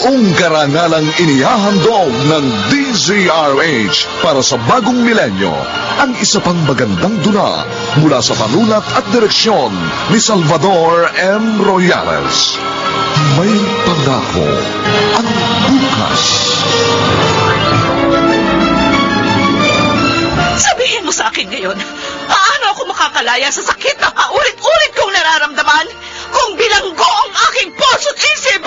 Buong karangalang inihahandog ng DZRH para sa bagong milenyo ang isa pang magandang dula mula sa panulat at direksyon ni Salvador M. Royales. May pangako ang bukas. Sabihin mo sa akin ngayon, paano ako makakalaya sa sakit na paulit-ulit kong nararamdaman kung bilanggo ang aking puso't isip?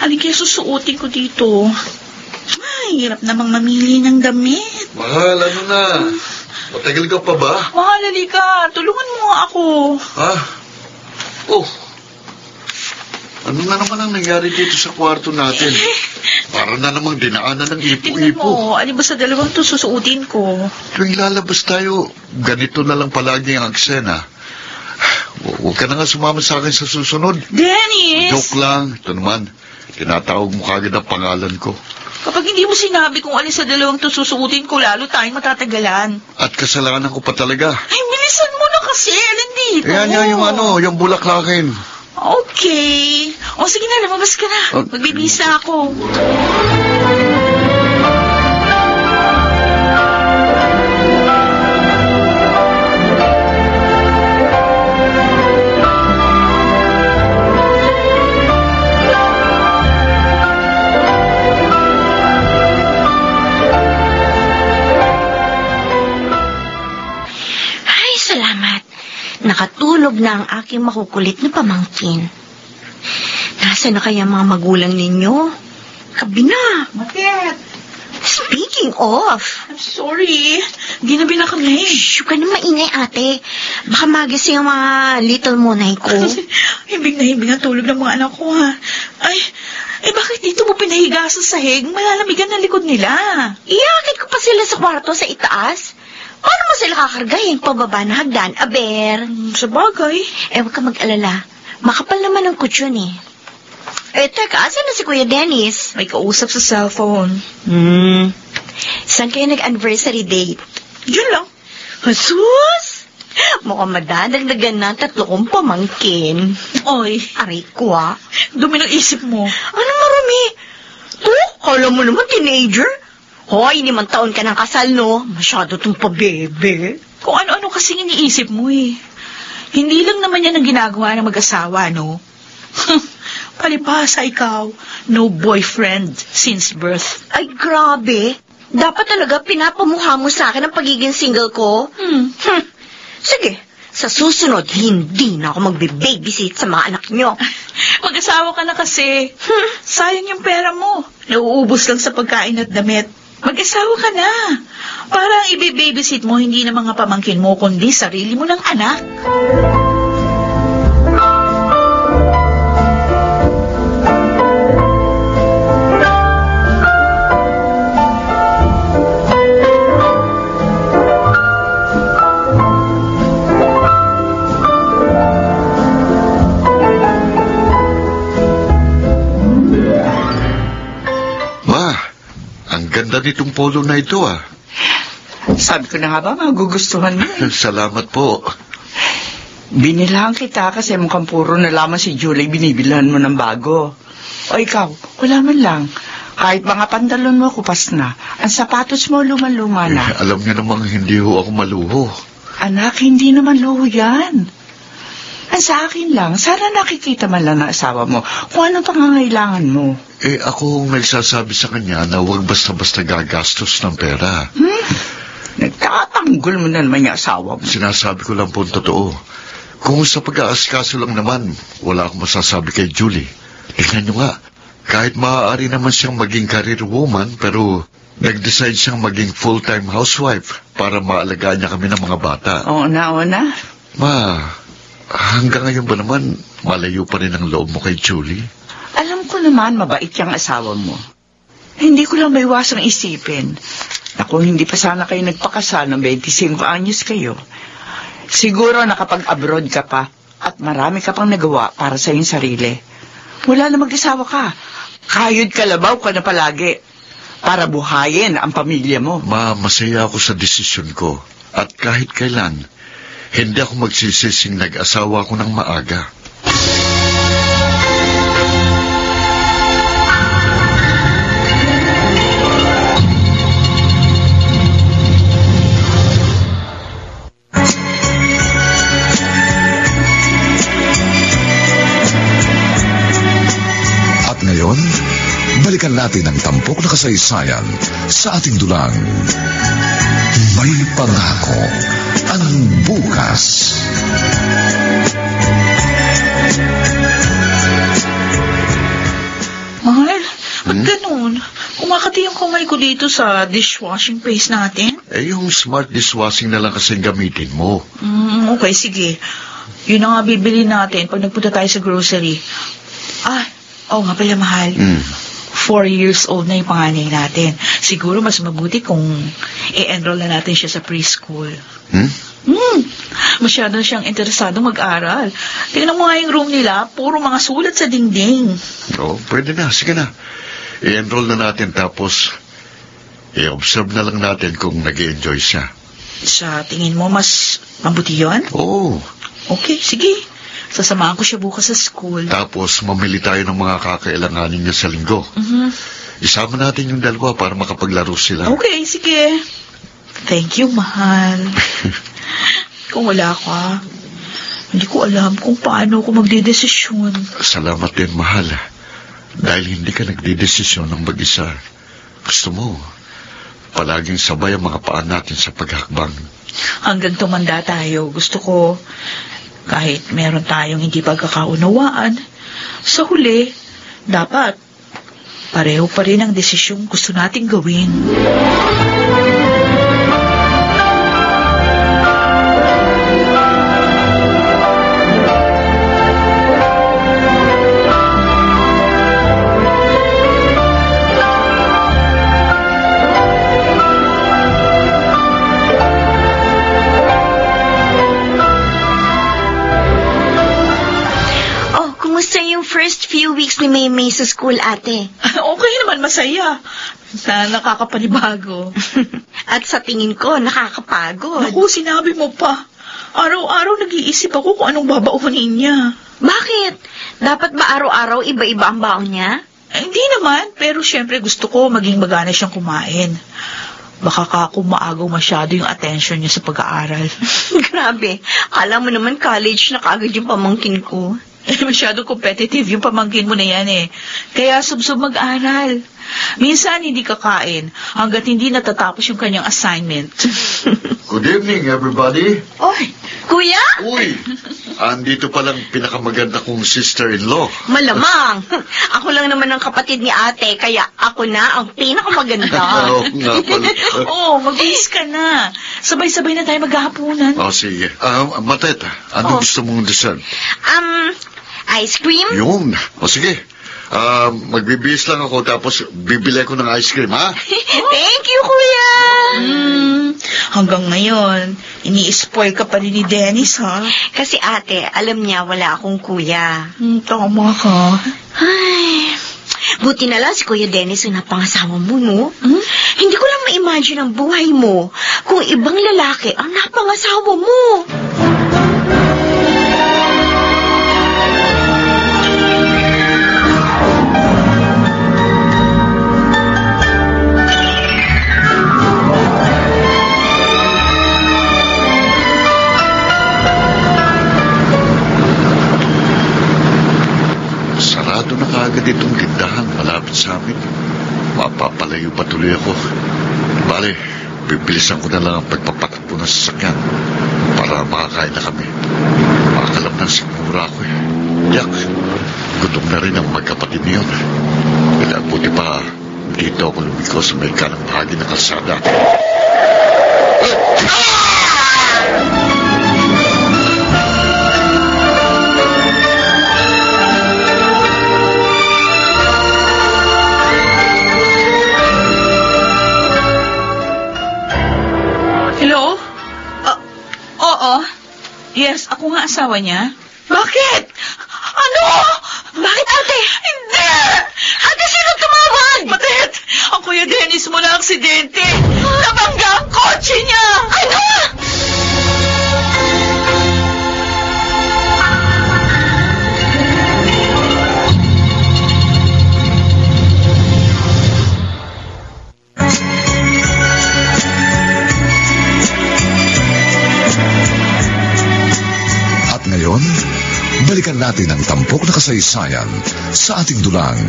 Alin kaya susuotin ko dito? Ay, hirap namang mamili ng damit. Mahal, ano na? Matagal ka pa ba? Mahal, halika. Tulungan mo nga ako. Ha? Oh. Ano na naman ang nangyari dito sa kwarto natin? Para na namang dinaanan ng Tingnan ipo-ipo. mo, alin ba sa dalawang to susuotin ko? Tuwing lalabas tayo, ganito na lang palagi ang eksena. Huwag ka na nga sumama sa akin sa susunod. Dennis! Joke lang. Ito naman, tinatawag mo kagad ang pangalan ko. Kapag hindi mo sinabi kung alin sa dalawang to susuotin ko, lalo tayong matatagalan. At kasalanan ko pa talaga. Ay, bilisan mo na kasi. Alin dito? Yan, yung bulaklakin. Okay. O sige na, lumabas ka na. Magbibisa ako. Ay, salamat. Nakatulog na ang aking makukulit na pamangkin. Nasaan na kaya mga magulang ninyo? Gabi na. Bakit? Speaking of... I'm sorry. Ginabi na kami. Shh, huwag ka na maingay, ate. Baka magising ang mga little monay ko. Hibig na hibig ang tulog ng mga anak ko, ha? Ay, bakit dito mo pinahiga sa sahig? Malalamigan ang likod nila. Iakit ko pa sila sa kwarto sa itaas. Paano mo sila kakargahin pababa na hagdan, aber? Sa bagay. Huwag ka mag-alala. Makapal naman ang kutsyon, eh. Teka, asan na si Kuya Dennis? May kausap sa cellphone. Saan kayo nag-anniversary date? Diyan lang. Jesus! Mukhang madadagdagan na 3 kong pamangkin. Oy, Aray ko, ah. dumi ng isip mo. Ano marami? Kala mo naman teenager? Hoy, 5 taon ka ng kasal, no? Masyado tong pabebe. Kung ano-ano kasing iniisip mo, eh. Hindi lang naman yan ang ginagawa ng mag-asawa, no? Palipasa ikaw. No boyfriend since birth. Ay, grabe. Dapat talaga pinapamukha mo sa akin ang pagiging single ko? Sige, sa susunod, hindi na ako magbe-babysit sa mga anak nyo. Mag-asawa ka na kasi. Sayang yung pera mo. Nauubos lang sa pagkain at damit. Mag-asawa ka na. Para ang ibe-babysit mo, hindi na mga pamangkin mo, kundi sarili mo ng anak. Ganda nitong polo na ito, ah. Sabi ko na nga ba, magugustuhan mo. Salamat po. Binilahan kita kasi mukhang puro na lamang si Julie binibilahan mo ng bago. O ikaw, wala man lang. Kahit mga pantalon mo kupas na, ang sapatos mo luman-luma na. Alam niyo namang hindi ho ako maluho. Anak, hindi naman luho yan. Ang sa akin lang, sana nakikita man lang ng asawa mo kung anong pangangailangan mo. Ako ang nagsasabi sa kanya na huwag basta-basta gagastos ng pera. Nagtatanggol mo na naman yung asawa mo. Sinasabi ko lang po ang totoo. Kung sa pag-aaskaso lang naman, wala akong masasabi kay Julie. Tingnan niyo nga, kahit maaari naman siyang maging career woman, pero nag-decide siyang maging full-time housewife para maalagaan niya kami ng mga bata. Oo na. Ma, hanggang ngayon ba naman malayo pa rin ang loob mo kay Julie? Alam ko naman mabait yung asawa mo. Hindi ko lang maiwasang isipin na kung hindi pa sana kayo nagpakasal ng 25 anyos kayo, siguro nakapag-abroad ka pa at marami ka pang nagawa para sa iyong sarili. Wala na mag-asawa ka. Kayod kalabaw ka na palagi para buhayin ang pamilya mo. Ma, masaya ako sa desisyon ko. At kahit kailan, hindi ako magsisising nag-asawa ko ng maaga. tampok na kasaysayan sa ating dulang. May pangako ang bukas. Mahal, ba't ganun? Kumakati yung kamay ko dito sa dishwashing paste natin. Yung smart dishwashing na lang kasing gamitin mo. Okay, sige. Yun na nga bibili natin pag nagpunta tayo sa grocery. Nga pala, mahal. 4 years old na yung panganay natin. Siguro mas mabuti kung i-enroll na natin siya sa preschool. Masyado siyang interesado mag-aral. Tingnan mo nga yung room nila, puro mga sulat sa dingding. Pwede na. Sige na. I-enroll na natin tapos i-observe na lang natin kung nag-i-enjoy siya. Sa tingin mo, mas mabuti yun? Oo. Okay, sige. Sasamahan ko siya bukas sa school. Tapos mamili tayo ng mga kakailanganin niya sa linggo. Isama natin yung dalawa para makapaglaro sila. Okay, sige. Thank you, mahal. Kung wala ka, hindi ko alam kung paano ako magdedesisyon. Salamat din, mahal. Dahil hindi ka nagdedesisyon ng mag-isa. Gusto mo, palaging sabay ang mga paan natin sa paghakbang. Hanggang tumanda tayo, gusto ko, kahit meron tayong hindi pagkakaunawaan, sa huli, dapat pareho pa rin ang desisyong gusto nating gawin. First few weeks ni Maymay sa school, ate. Okay naman, masaya. Nakakapanibago. At sa tingin ko, nakakapagod. Naku, sinabi mo pa. Araw-araw nag-iisip ako kung anong babaunin niya. Bakit? Dapat ba araw-araw iba-iba ang baon niya? Hindi naman, pero syempre gusto ko maging magana siyang kumain. Baka kumaagaw masyado yung attention niya sa pag-aaral. Grabe, alam mo naman college na kaagad yung pamangkin ko. Masyado competitive yung pamangkin mo na yan eh. Kaya subsob mag-aral. Minsan hindi kakain hanggat hindi natatapos yung kanyang assignment. Good evening, everybody. Oy, kuya? Uy, andito palang pinakamaganda kong sister-in-law. Malamang. Ako lang naman ang kapatid ni ate, kaya ako na ang pinakamaganda. Oo, nga pala. Mag-uwis ka na. Sabay-sabay na tayo maghahaponan. Sige. Matet, ano gusto mong dessert? Ice cream? Yun. Sige. Magbibihis lang ako tapos bibili ko ng ice cream, ha? Thank you, kuya! Hanggang ngayon, ini-spoil ka pa rin ni Dennis, ha? Kasi ate, alam niya wala akong kuya. Tama ka. Ay, buti na lang si Kuya Dennis ang napangasawa mo, no? Hindi ko lang ma-imagine ang buhay mo kung ibang lalaki ang napangasawa mo. Sarado na kaagad itong tindahan malapit sa amin. Mapapalayo pa tuloy ako. Bale, bibilisan ko na lang ang pagpapatakbo ng sasakyan para makakain na kami. Makakalap ng sigmura ako eh. Yak, gutom na rin ang magkapatid niyon. Kaya buti pa dito ako lumiko sa may kanang bahagi ng kalsada. Hello? Oo. Yes, ako nga asawa niya. Bakit? Ano? Bakit, ate? Hindi! Ate, sino tumawag? Matet! Ang Kuya Dennis mo na aksidente. Nabangga ang kotse niya. Ano? Ngayon, balikan natin ang tampok na kasaysayan sa ating dulang.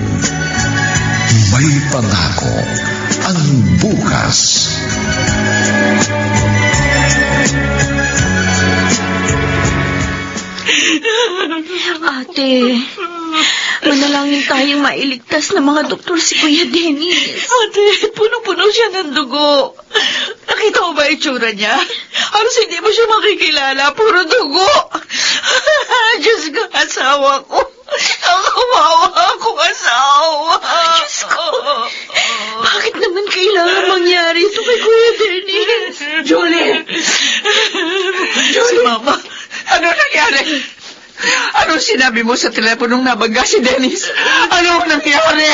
May pangako ang bukas. Ate, manalangin tayong mailigtas ng mga doktor si Kuya Dennis. Ate, punong-puno siya ng dugo. Nakita mo ba itsura niya? Halos hindi mo siya makikilala. Puro dugo. Diyos ko, asawa ko. Ang kawawa akong asawa. Diyos ko. Bakit naman kailangan mangyari ito kay Kuya Dennis? Julie! Si Mama. Ano nangyari? Anong sinabi mo sa teleponong nabangga si Dennis? Anong nangyari?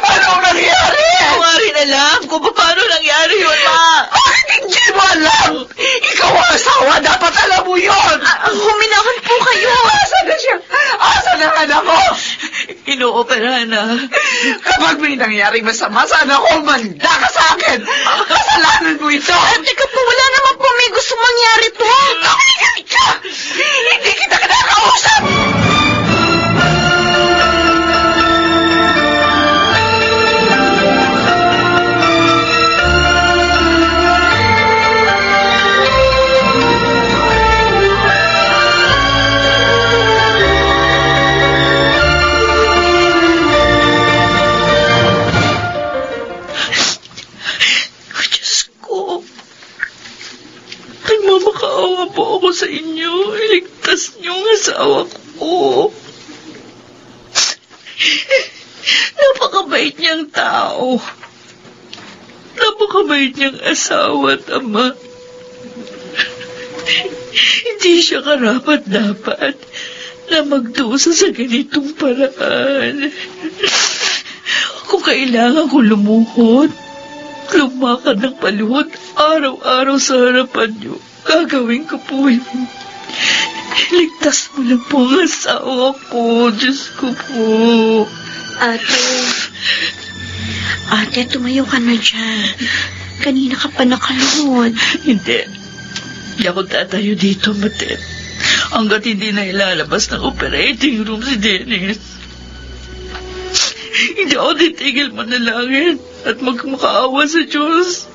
Anong nangyari? Kumari na lang kung paano nangyari yun, Ma. Bakit hindi mo alam? Ikaw ang asawa, dapat alam mo yun! Huminahon po kayo. Asan na siya? Asan ang anak ko? Inoopera na. Kapag may nangyaring masama, sana ako manda ka sa akin! Kasalanan mo ito! Teka po, wala naman po may gusto mangyari to. Nakikinig ka! Hindi kita kinakausap! Nagmamakaawa po ako sa inyo. Iligtas niyo ang asawa ko. Napakabait niyang tao. Napakabait niyang asawa at ama. Hindi siya karapat-dapat na magdusa sa ganitong paraan. Kung kailangan ko lumuhod, lumakad ng paluhod araw-araw sa harapan niyo, gagawin ko po yun. Ligtas mo lang po ang asawa ko. Diyos ko po. Ate, tumayo ka na dyan. Kanina ka pa nakaluhod. Hindi. Hindi ako tatayo dito, Matet. Hanggat hindi na ilalabas ng operating room si Dennis. Hindi ako titigil manalangin at magmakaawa sa Diyos.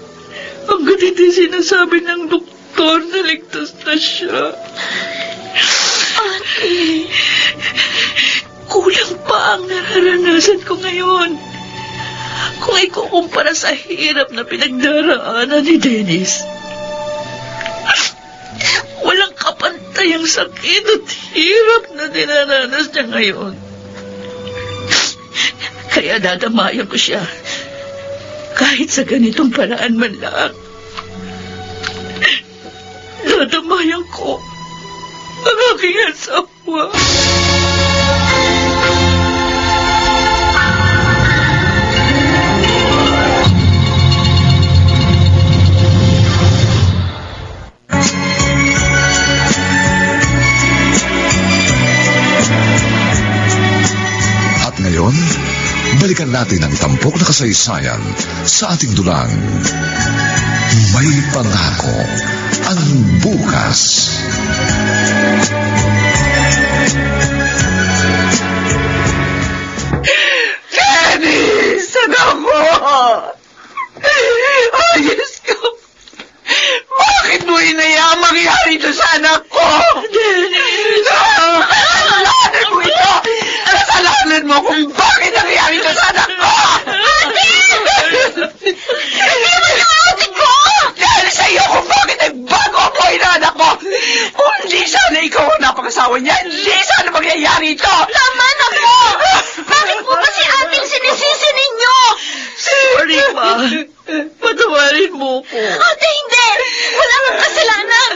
Hanggat hindi sinasabi ng doktor na ligtas na siya. Ate, kulang pa ang nararanasan ko ngayon. Kung ikukumpara sa hirap na pinagdaraanan ni Dennis. Walang kapantay ang sakit at hirap na dinaranas niya ngayon. Kaya dadamayan ko siya. Kahit sa ganitong paraan man lang. Dadamayan ko ang aking asawa. At ngayon, balikan natin ang tampok na kasaysayan sa ating dulang. May pangako ang bukas. Dennis! Anak ko! Ayos ko! Bakit mo inayang mangyari ito sa anak ko? Dennis! Kasalanan mo ito! Kasalanan mo kung bakit nangyari ito sa anak ko! Ate! Hindi mo yung ate ko! Dahil sa iyo kung bakit nagbago ang buhay ng anak ko! Kung hindi sana ikaw ang napakasawa niya, hindi sana mangyayari ito! Tama na po! Bakit po ba si ating sinisisi ninyo? Sorry, Ma. Patawarin mo ko. Ate, hindi! Wala kang kasalanan!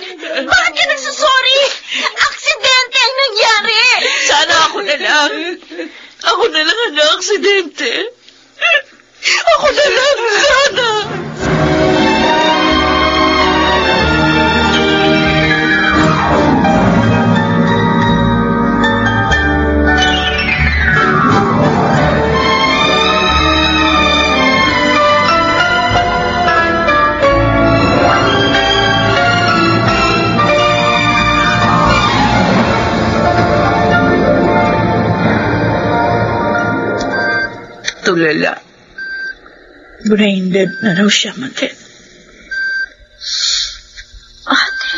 Bakit ka nagsasorry? Aksidente ang nangyari! Sana ako na lang. Ako na lang ang na-aksidente. Ako na lang, sana. Tulala. Brain dead na raw siya, Matet. Ate,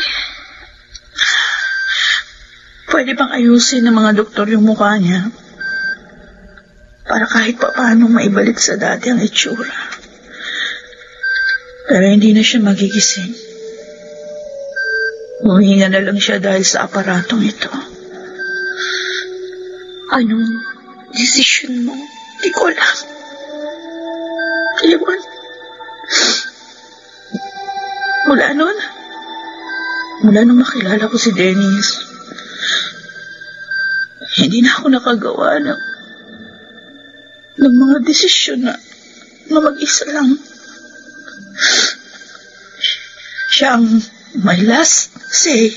Pwede bang ayusin ng mga doktor yung mukha niya? Para kahit pa paano maibalik sa dati ang itsura. Pero hindi na siya magigising. Huminga na lang siya dahil sa aparatong ito. anong desisyon mo? Di ko alam. Iwan. Mula nung makilala ko si Dennis, hindi na ako nakagawa ng mga desisyon na mag-isa lang. Siya ang my last say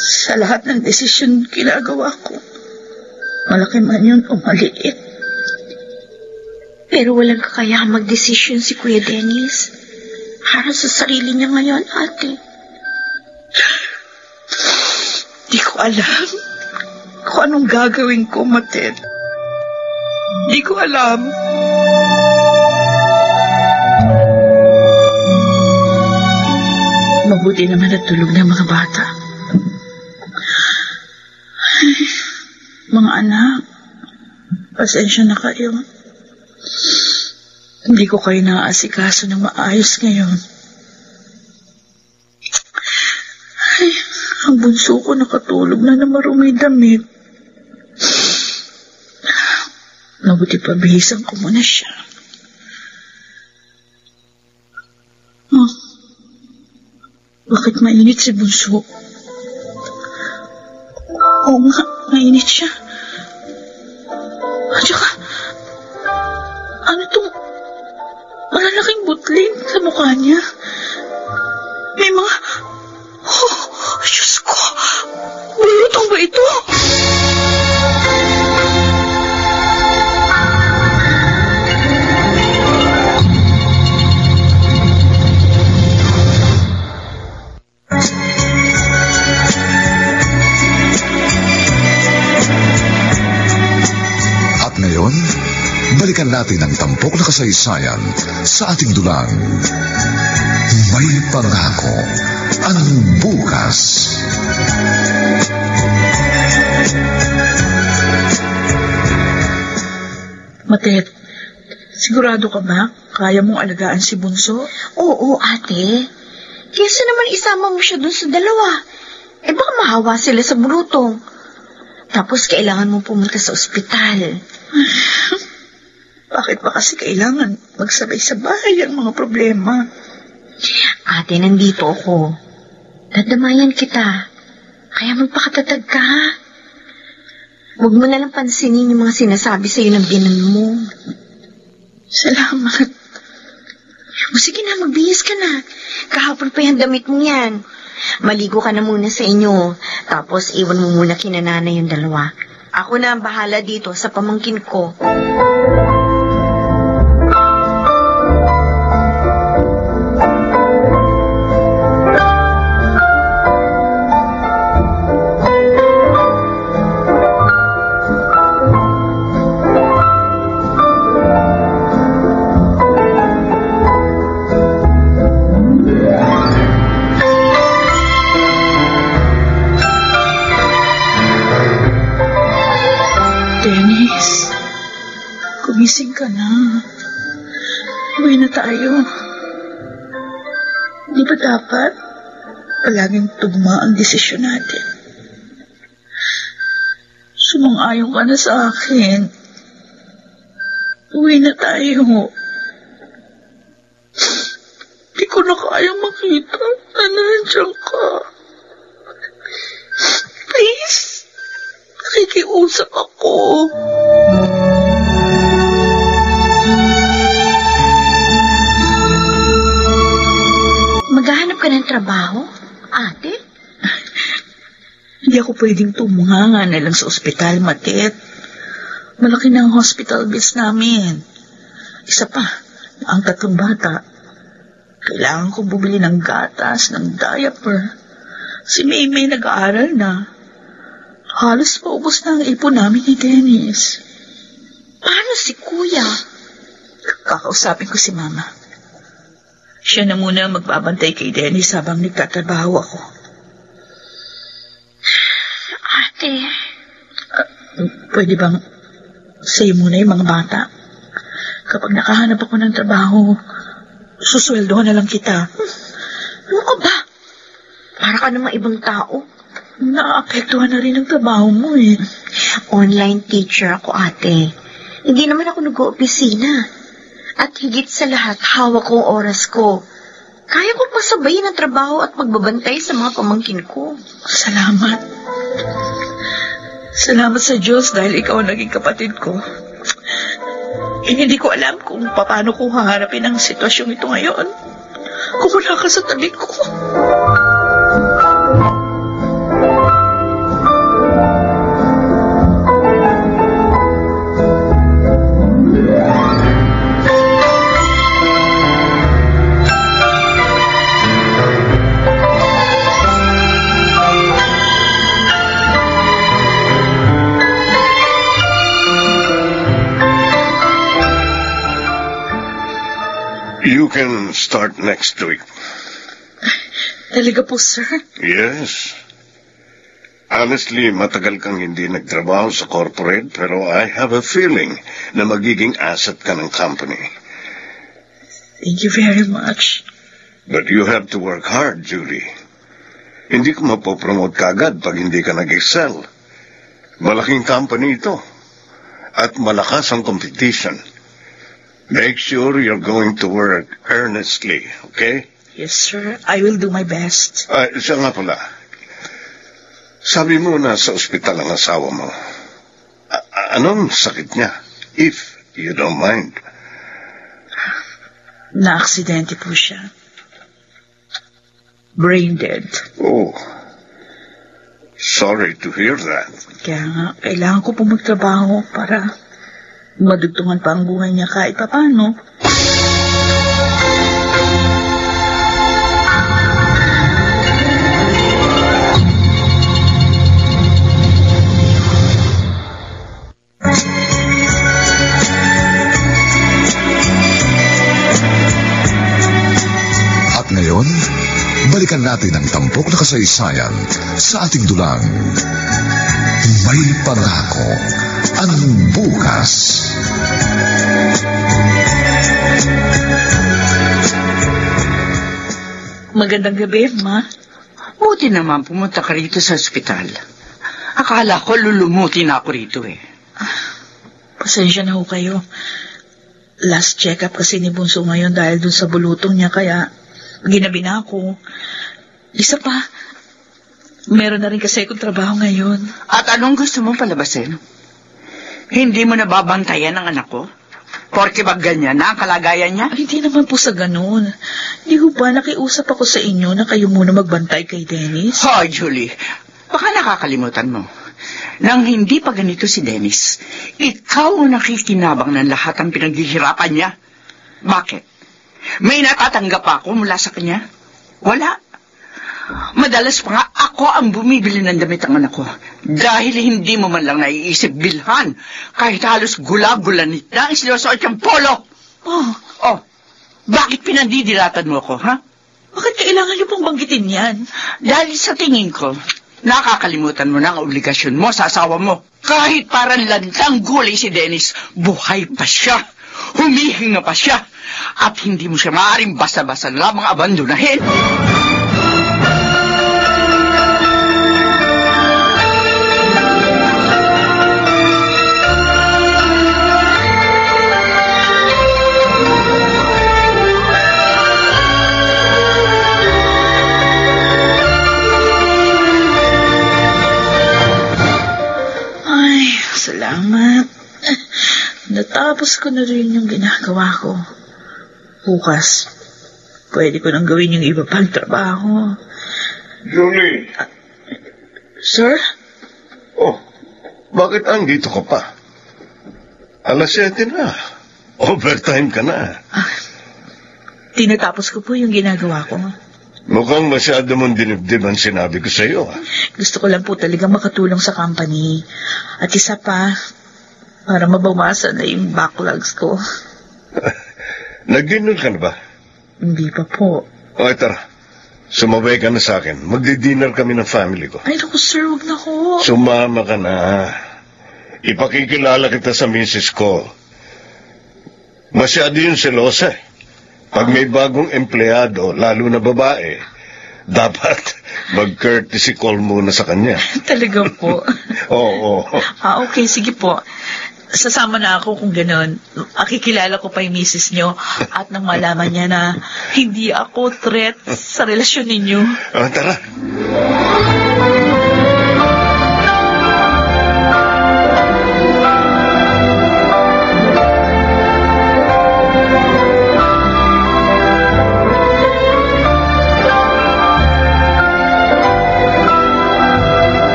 sa lahat ng desisyon ginagawa ko. Malaki man yun o maliit. Pero walang kakayahang magdesisyon si Kuya Dennis. Para sa sarili niya ngayon, ate. Di ko alam kung anong gagawin ko, Matet. Di ko alam. Mabuti naman at tulog ng mga bata. Ay, mga anak, pasensya na kayo. Hindi ko kayo naaasikaso ng maayos ngayon. Ay, ang bunso ko nakatulog na marumay damit. Mabuti pa bihisan ko muna siya. Oh, bakit mainit si bunso? Oo nga, mainit siya. At saka, ano itong malalaking butling sa mukha niya? May mga... Oh, Diyos ko! Bulutong ba ito? At ngayon, balikan natin ang tampok na kasaysayan sa ating dulang. May pangako ang bukas. Matet, sigurado ka ba? Kaya mong alagaan si Bunso? Oo, ate. Kesa naman isama mo siya dun sa dalawa. Eh baka mahawa sila sa bulutong. Tapos kailangan mo pumunta sa ospital. Bakit ba kasi kailangan magsabay-sabay ang mga problema? Ate, nandito ako. Dadamayan kita. Kaya magpakatatag ka. Huwag mo nalang pansinin yung mga sinasabi sa'yo ng binan mo. Salamat. Sige na, magbihis ka na. Kahapon pa yung damit mo yan. Maligo ka na muna sa inyo. Tapos iwan mo muna kina nanay yung dalawa. Ako na ang bahala dito sa pamangkin ko. Dennis, gumising ka na. Uwi na tayo. Di ba dapat palaging tugma ang desisyon natin? Sumang-ayon ka na sa akin. Uwi na tayo. Di ko na kaya makita na nandiyan ka. Please, nakikiusap ako. Maghahanap ka ng trabaho, ate? Hindi ako pwedeng tumunganga na lang sa ospital, Matet. Malaki na ang hospital bills namin. Isa pa, ang 3 bata. Kailangan kong bumili ng gatas, ng diaper. Si Maymay nag-aaral na. Halos paubos na ang ipon namin ni Dennis. Paano si Kuya? Kakausapin ko si Mama. Siya na muna magbabantay kay Dennis habang nagtatrabaho ako. Ate, Pwede bang sa'yo muna yung mga bata? Kapag nakahanap ako ng trabaho, susweldohan na lang kita. ano ka ba? Para ka namang ibang tao. Naapektuhan na rin ang trabaho mo eh. Online teacher ako, ate. Hindi naman ako nag-oopisina. At higit sa lahat, hawak ko ang oras ko. Kaya ko pasabayin ang trabaho at magbabantay sa mga pamangkin ko. Salamat. Salamat sa Diyos dahil ikaw ang naging kapatid ko. Hindi ko alam kung paano ko haharapin ang sitwasyong ito ngayon. Kung wala ka sa tabi ko. You can start next week. Talaga po, sir? Yes. Honestly, matagal kang hindi nagtrabaho sa corporate, pero I have a feeling na magiging asset ka ng company. Thank you very much. But you have to work hard, Julie. Hindi ko mapopromote kagad pag hindi ka nag-excel. Malaking company ito. At malakas ang competition. Make sure you're going to work earnestly, okay? Yes, sir. I will do my best. Siya nga pala. Sabi mo na sa ospital ang asawa mo. Anong sakit niya? If you don't mind. Na-aksidente po siya. Brain dead. Oh. Sorry to hear that. Kaya nga, kailangan ko po magtrabaho para madugtungan pa ang buhay niya kahit paano. At ngayon, balikan natin ang tampok na kasaysayan sa ating dulang. May pangako ang bukas. Magandang gabi, Ma. Buti naman pumunta ka rito sa ospital. Akala ko lulumuti na ako rito eh. Pasensya na ho kayo. Last check-up kasi ni Bunso ngayon dahil dun sa bulutong niya, kaya ginabi na ako. Isa pa, meron na rin kasi akong trabaho ngayon. At anong gusto mong palabasin? Hindi mo nababantayan ang anak ko? Porke ba ganyan na ang kalagayan niya? Ay, hindi naman po sa ganun. Di ho ba nakiusap ako sa inyo na kayo muna magbantay kay Dennis? Hoy, Julie, baka nakakalimutan mo. Nang hindi pa ganito si Dennis, ikaw ang nakikinabang ng lahat ang pinaghihirapan niya. Bakit? May natatanggap ako mula sa kanya? Wala. Madalas pa nga ako ang bumibili ng damit ang anak ko. Dahil hindi mo man lang naiisip bilhan. Kahit halos gula-gulanit na ang sinusuot yung polo. Oh, bakit pinandidilatan mo ako, ha? Bakit kailangan niyo pong banggitin yan? Dahil sa tingin ko, nakakalimutan mo na ang obligasyon mo sa asawa mo. Kahit parang lantang gulay si Dennis, buhay pa siya. Humihinga pa siya. At hindi mo siya maaaring basta-basta lamang abandonahin. Salamat. Natapos ko na rin yung ginagawa ko. Bukas, pwede ko nang gawin yung iba pang trabaho. Julie! Sir? Oh, bakit andito ka pa? 7:00 na. Overtime ka na. Tinatapos ko po yung ginagawa ko. Mukhang masyado mong dinibdib ang sinabi ko sa iyo. Gusto ko lang po talagang makatulong sa company. At isa pa, para mabawasan na yung backlogs ko. Nag-dinner ka na ba? Hindi pa po. O, tara. Sumabay ka na sa akin. Magdi-dinner kami ng family ko. Ay, naku sir, huwag na ko. Sumama ka na. Ipakikilala kita sa misis ko. Masyado yung selosa. Pag may bagong empleyado, lalo na babae, dapat mag-courtesy call muna sa kanya. Talaga po. Oo. Okay, sige po. Sasama na ako kung gano'n. Akikilala ko pa yung misis nyo at nang malaman niya na hindi ako threat sa relasyon ninyo. Tara.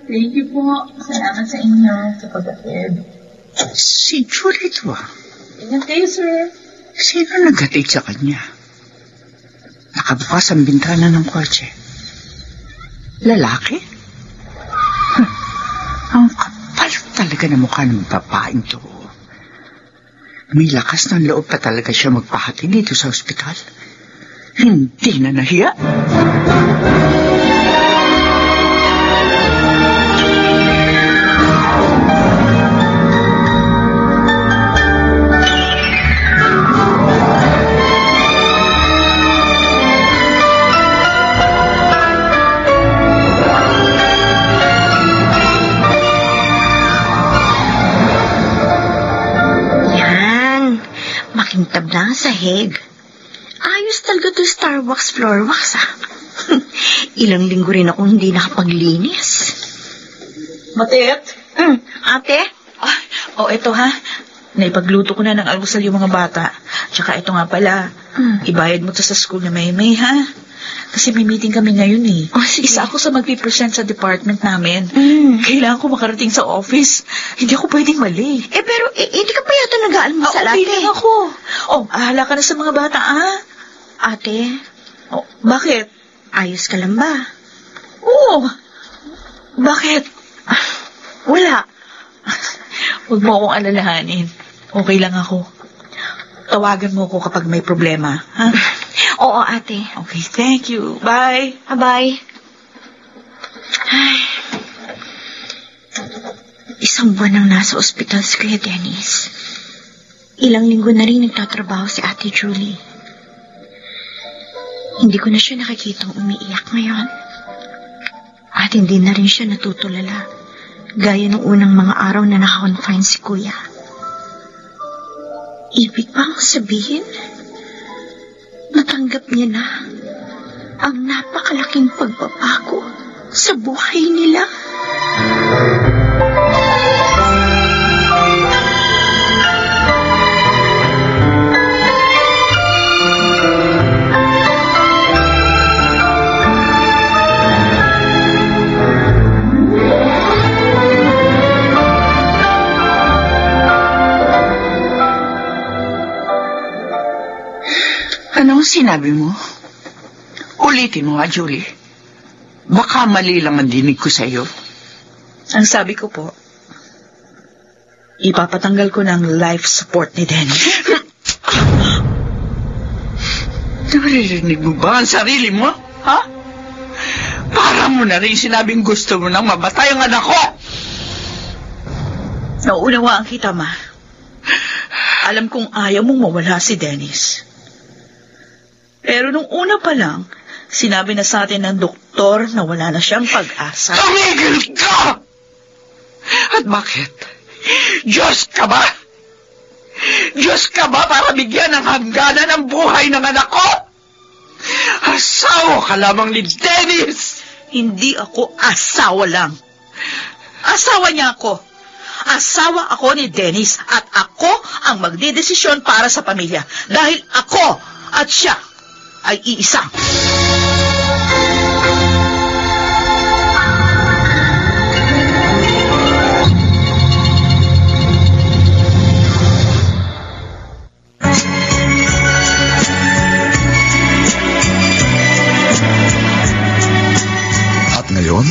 Thank you po. Salamat sa inyo sa pag-atid. Si Julie to. Ingat kayo, sir. Sino naghatid sa kanya? Nakabukas ang bintana ng kotse. Lalaki? Ang kapal talaga na mukha ng babaeng to. May lakas ng loob pa talaga siya magpahatid dito sa ospital. Hindi na nahiya. Makintab na ang sahig. Ayos talaga to Starbucks floor wax, ah. Ilang linggo rin ako hindi nakapaglinis. Matet? Ate? Eto ha. Naipagluto ko na ng almusal yung mga bata. Tsaka ito nga pala, ibayad mo to sa school na may ha? Kasi may meeting kami ngayon eh. Isa ako sa magpipresent sa department namin. Kailangan ko makarating sa office. Hindi ako pwedeng mali. Pero hindi ka pa yata nag-aalmusal, ate. Okay lang ako. Ahala ka na sa mga bata, Ate? Bakit? Ayos ka lang ba? Oo. Bakit? Wala. Huwag mo akong alalahanin. Okay lang ako. Tawagan mo ako kapag may problema, ha? Oo, ate. Okay, thank you. Bye. Bye. Ay. Isang buwan nang nasa ospital si Kuya Dennis. Ilang linggo na rin nagtatrabaho si Ate Julie. Hindi ko na siya nakikitang umiiyak ngayon. At hindi na rin siya natutulala, gaya ng unang mga araw na naka-confine si Kuya. Ibig bang sabihin, natanggap niya na ang napakalaking pagbabago sa buhay nila? Anong sinabi mo? Ulitin mo nga, Julie. Baka mali lang ang dinig ko sa'yo. Ang sabi ko po, ipapatanggal ko ng life support ni Dennis. Naririnig mo ba ang sarili mo? Ha? Para mo na rin sinabing gusto mo nang mamatay ang anak ko! Nauunawaan kita, Ma. Alam kong ayaw mong mawala si Dennis. Pero nung una pa lang, sinabi na sa atin ng doktor na wala na siyang pag-asa. Tumigil ka! At bakit? Diyos ka ba? Diyos ka ba para bigyan ng hangganan ang buhay ng anak ko? Asawa ka lamang ni Dennis! Hindi ako asawa lang. Asawa niya ako. Asawa ako ni Dennis at ako ang magdedesisyon para sa pamilya. Dahil ako at siya ay iisa. At ngayon,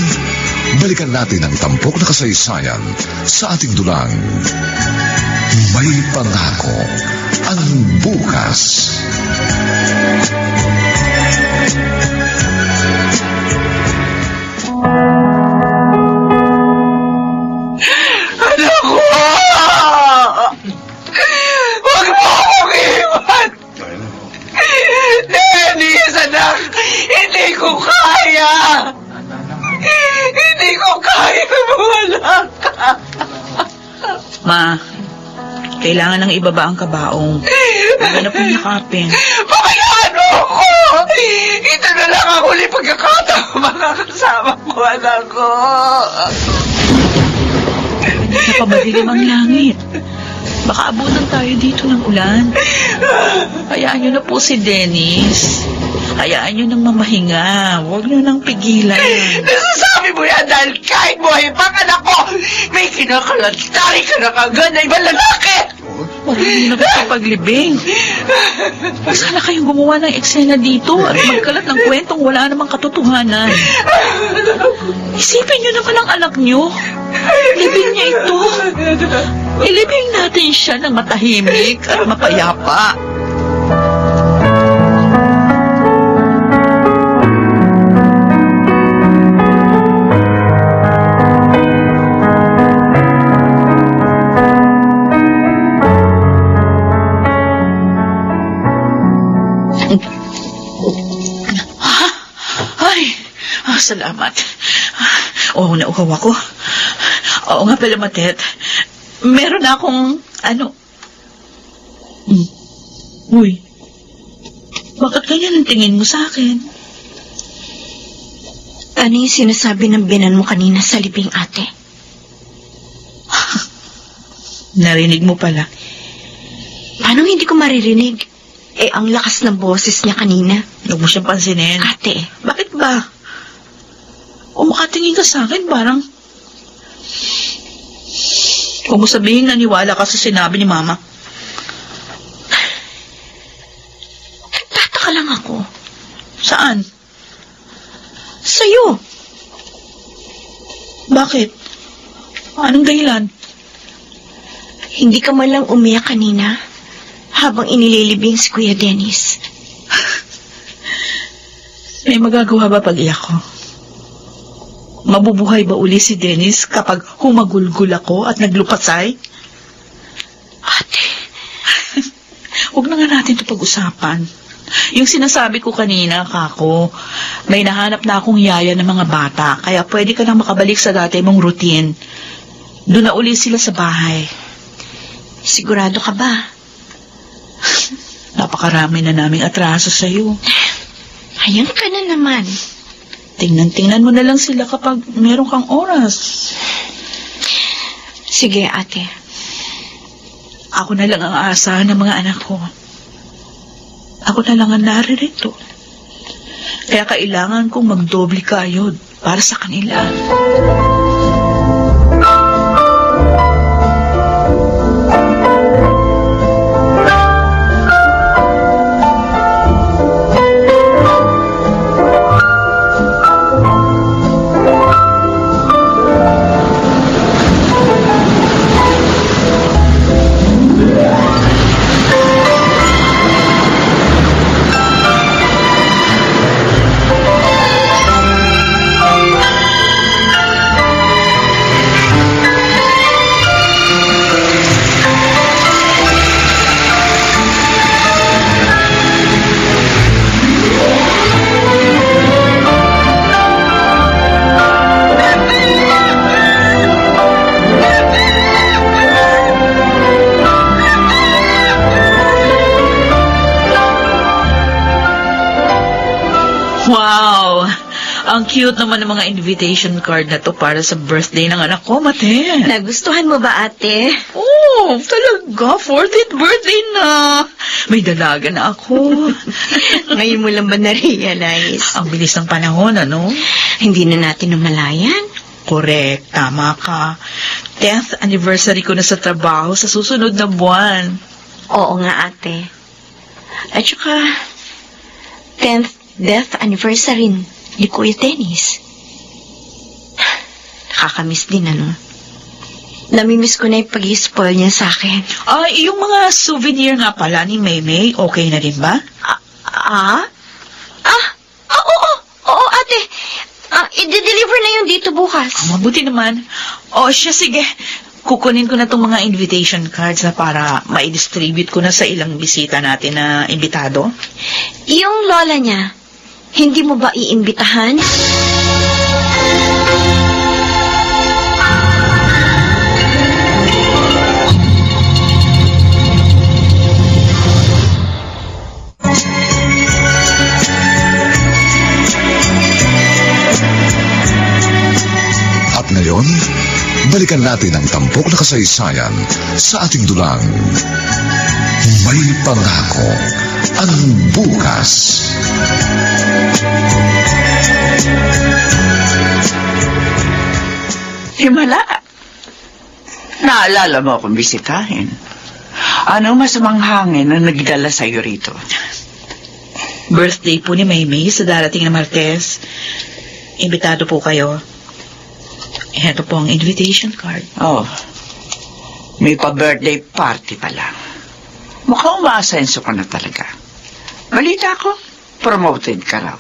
balik tampok na kasaysayan sa ating dulang. May pangako ang bukas. Anak ko! Huwag mo akong iwan! Dennis, anak! Hindi ko kaya! Hindi ko kaya mawala ka! Ma, kailangan ng ibaba ang kabaong. Huwag na pong yakapin. Pabayaan mo ako! Ito na lang ang huli pagkakataon makakasama ko, anak ko! Napabadilim ang langit. Baka abutan tayo dito ng ulan. Hayaan niyo na po si Dennis. Hayaan niyo nang mamahinga. Huwag niyo nang pigilan. Nasasabi mo yan dahil kahit buhay pang anak ko, may kinakalantari ka na kagad na ibang lalaki! Huwag niyo na paglibing. Huwag sana kayong gumawa ng eksena dito at magkalat ng kwentong wala namang katotohanan. Isipin niyo naman ang anak niyo. Libing niya ito. Ilibing natin siya ng matahimik at mapayapa. Salamat. Oo, nauhaw ako. Oo nga pala, Matet. Meron na akong, Uy, bakit ganyan ang tingin mo sa akin? Ano yung sinasabi ng binan mo kanina sa libing, ate? Narinig mo pala. Paano hindi ko maririnig? Ang lakas ng boses niya kanina. Huwag mo siyang pansinin. Ate. Bakit ba? O makatingin ka sa akin, parang... Kung mo sabihin naniwala ka sa sinabi ni Mama. Nagtataka lang ako. Saan? Sa'yo. Bakit? Anong dahilan? Hindi ka man lang umiyak kanina habang inililibing si Kuya Dennis. May magagawa ba pag iyak ko? Mabubuhay ba uli si Dennis kapag humagulgul ako at naglupasay? Ate. Huwag na nga natin ito pag-usapan. Yung sinasabi ko kanina, Kako, may nahanap na akong yaya ng mga bata, kaya pwede ka nang makabalik sa dati mong routine. Doon na uli sila sa bahay. Sigurado ka ba? Napakarami na naming atraso sa'yo. Ayan ka na naman. Tingnan mo na lang sila kapag meron kang oras. Sige, ate. Ako na lang ang aasahan ng mga anak ko. Ako na lang ang naririto. Kaya kailangan kong magdoble kayod para sa kanila. Wow! Ang cute naman ng mga invitation card na to para sa birthday ng anak ko, Mate. Nagustuhan mo ba, ate? Oh, talaga. 40th birthday na. May dalaga na ako. Ngayon mo lang ba na-realize? Ang bilis ng panahon, ano? Hindi na natin namalayan. Correct. Tama ka. 10th anniversary ko na sa trabaho sa susunod na buwan. Oo nga, ate. At saka, 10th death anniversary ni Kuya Dennis. nakakamiss din, ano? Namimiss ko na yung pag-i-spoil niya sa akin. Yung mga souvenir nga pala ni Maymay, okay na din ba? Oo, ate. I-deliver na yun dito bukas. Mabuti naman. Siya, sige. Kukunin ko na itong mga invitation cards para ma-distribute ko na sa ilang bisita natin na imbitado. Yung lola niya, hindi mo ba iimbitahan? At ngayon, balikan natin ang tampok na kasaysayan sa ating dulang. May pangako ang bukas. Himala, naalala mo akong bisitahin. Anong masamang hangin ang nagdala sa'yo rito? Birthday po ni Maymay sa darating na Martes. Imbitado po kayo. Ito po ang invitation card. May pa-birthday party pala. Mukhang umaasenso ka na talaga. Balita ko, promoted ka raw.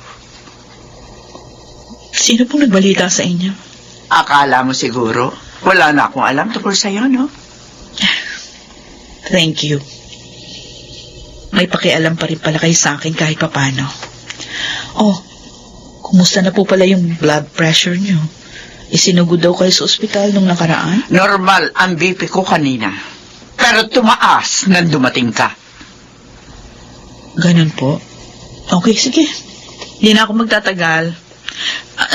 Sino pong nagbalita sa inyo? Akala mo siguro, wala na akong alam tungkol sa'yo, no? Thank you. May pakialam pa rin pala kayo sa akin kahit papano. Kumusta na po pala yung blood pressure nyo? Isinugod daw kayo sa ospital nung nakaraan? Normal ang BP ko kanina. Pero tumaas nang dumating ka. Ganun po. Okay, sige. Hindi na ako magtatagal.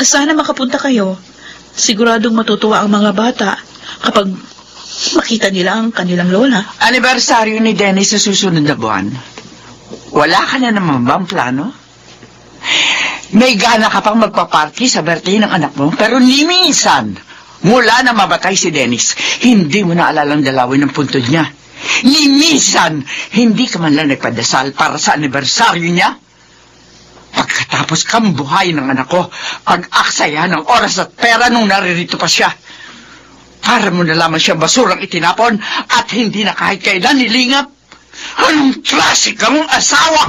Sana makapunta kayo. Siguradong matutuwa ang mga bata kapag makita nila ang kanilang lola. Anibersaryo ni Dennis sa susunod na buwan. Wala ka na naman bang plano? May gana ka pang magpa-party sa birthday ng anak mo, pero ni minsan, mula na mabatay si Dennis, hindi mo na alalang dalawin ang puntod niya. Ni minsan, hindi ka man lang nagpadasal para sa anibersaryo niya. Pagkatapos kang buhay ng anak ko, pag-aksaya ng oras at pera nung naririto pa siya. Para mo na lamang siya basurang itinapon at hindi na kahit kailan nilingap. Anong klase kang asawa?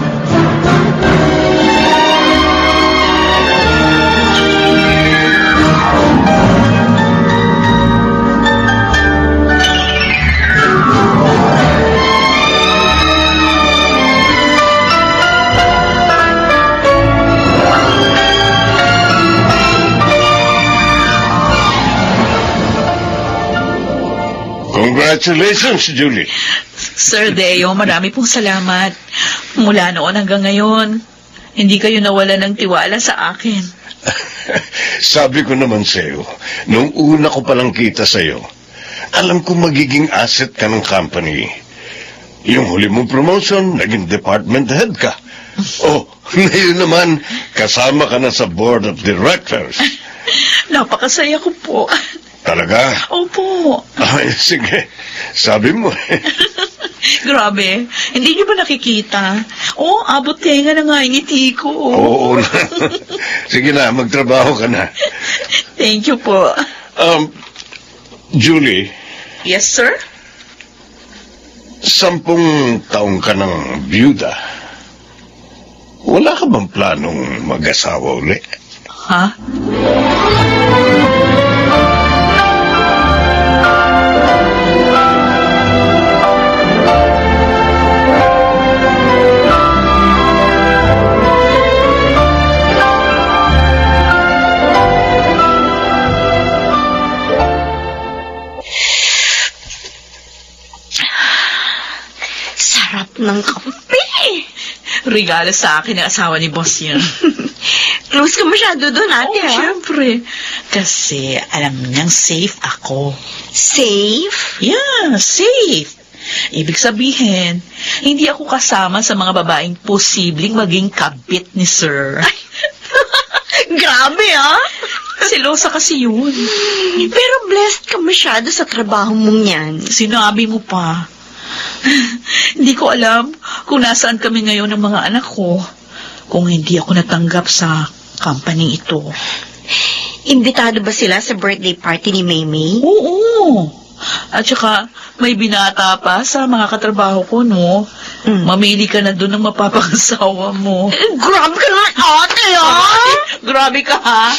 Congratulations, Julie. Sir Deo, marami pong salamat. Mula noon hanggang ngayon, hindi kayo nawala ng tiwala sa akin. Sabi ko naman sa'yo, nung una ko palang kita sa'yo, alam ko magiging asset ka ng company. Yung huli mong promotion, naging department head ka. Ngayon naman, kasama ka na sa board of directors. Napakasaya ko po. Talaga? Opo. Sige, sabi mo. Grabe, hindi niyo ba nakikita? Abot tenga na nga yung ngiti ko. Oo. Sige na, magtrabaho ka na. Thank you po. Julie? Yes, sir? 10 taong ka ng byuda. Wala ka bang planong mag-asawa uli? Ha? Ng kape. Regalo sa akin ng asawa ni boss yun. Close ka masyado doon, ate, ha? Siyempre. Kasi alam niyang safe ako. Safe? Yeah, safe. Ibig sabihin, hindi ako kasama sa mga babaeng posibleng maging kabit ni Sir. Grabe, ha? Silosa kasi yun. Pero blessed ka masyado sa trabaho mong yan. Sinabi mo pa. Hindi ko alam kung nasaan kami ngayon ng mga anak ko kung hindi ako natanggap sa company ito. Imbitado ba sila sa birthday party ni Maymay? Oo. At saka, may binata pa sa mga katrabaho ko, no? Mamili ka na doon ng mapapangasawa mo. Grabe ka naman, ate, Grabe ka, ha?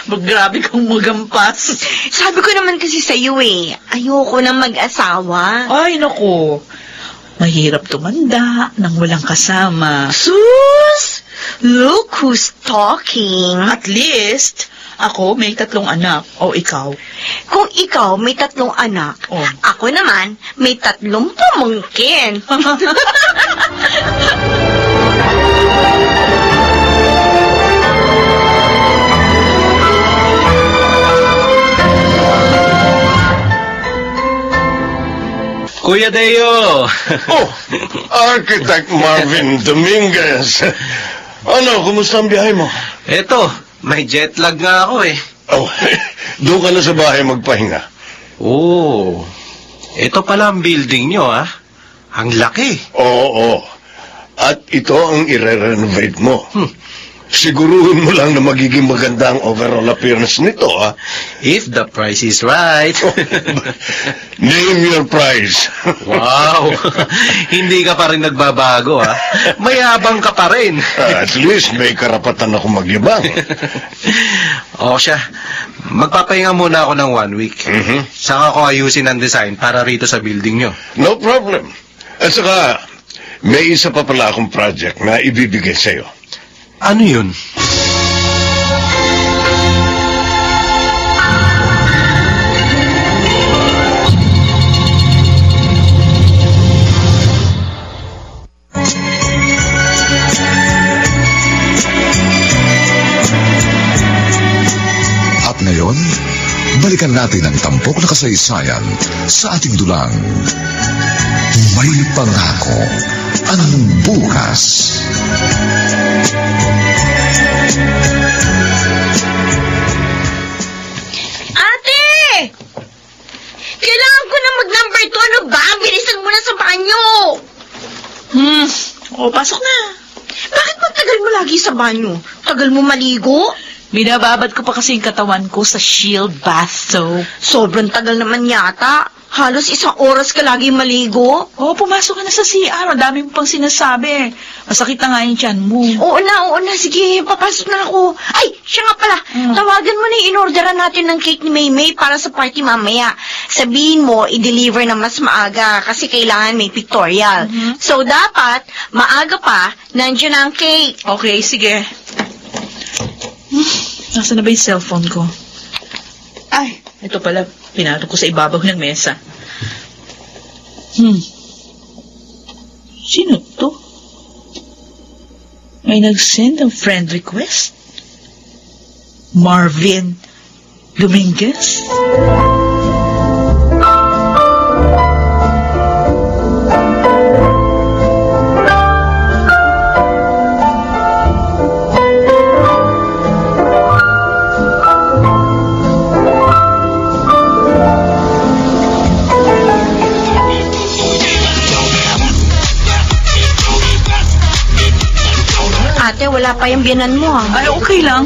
Grabe kang magampas. Sabi ko naman kasi sa'yo ayoko na mag-asawa. Ay, naku. Mahirap tumanda nang walang kasama. Sus! Look who's talking. At least, ako may 3 anak. O ikaw? Kung ikaw may 3 anak, Oh. ako naman may 3 pamangkin. Kuya Deo! Oh, Architect Marvin Dominguez. Ano, kumusta ang biyahe mo? Eto, may jet lag nga ako eh. Oh, doon ka na sa bahay magpahinga. Oo. Ito pala ang building nyo, ah. Ang laki. Oo. At ito ang i-renovate mo. Siguruhin mo lang na magiging maganda ang overall appearance nito, ha? If the price is right. Name your price. Wow. Hindi ka pa rin nagbabago, ah. Mayabang ka pa rin. At least may karapatan ako magyabang. O siya, magpapahinga muna ako ng 1 week. Saka ko ayusin ang design para rito sa building nyo. No problem. At saka, may isa pa pala akong project na ibibigay sa'yo. Ano yun? At ngayon, balikan natin ang tampok na kasaysayan sa ating dulang. May pangako ang bukas. Ate! Kailangan ko na mag-number 2. Ano ba? Bilisan mo na sa banyo. Pasok na. Bakit matagal mo lagi sa banyo? Tagal mo maligo? Binababad ko pa kasi yung katawan ko sa Shield Bath Soap. Sobrang tagal naman yata. Halos 1 oras ka lagi maligo. Pumasok ka na sa CR. Ang dami mo pang sinasabi. Masakit na nga yung tiyan mo. Oo na. Sige, papasok na ako. Ay, siya nga pala. Tawagan mo na in-orderan natin ng cake ni Maymay para sa party mamaya. Sabihin mo, i-deliver na mas maaga kasi kailangan may pictorial. So, dapat, maaga pa, nandiyan na ang cake. Okay, sige. Nasaan na ba yung cellphone ko? Ay, ito pala. Pinatong ko sa ibabaw ng mesa. Sino to? May nag-send ng friend request? Marvin Dominguez? Wala pa yung biyanan mo, ha? Ay, okay lang.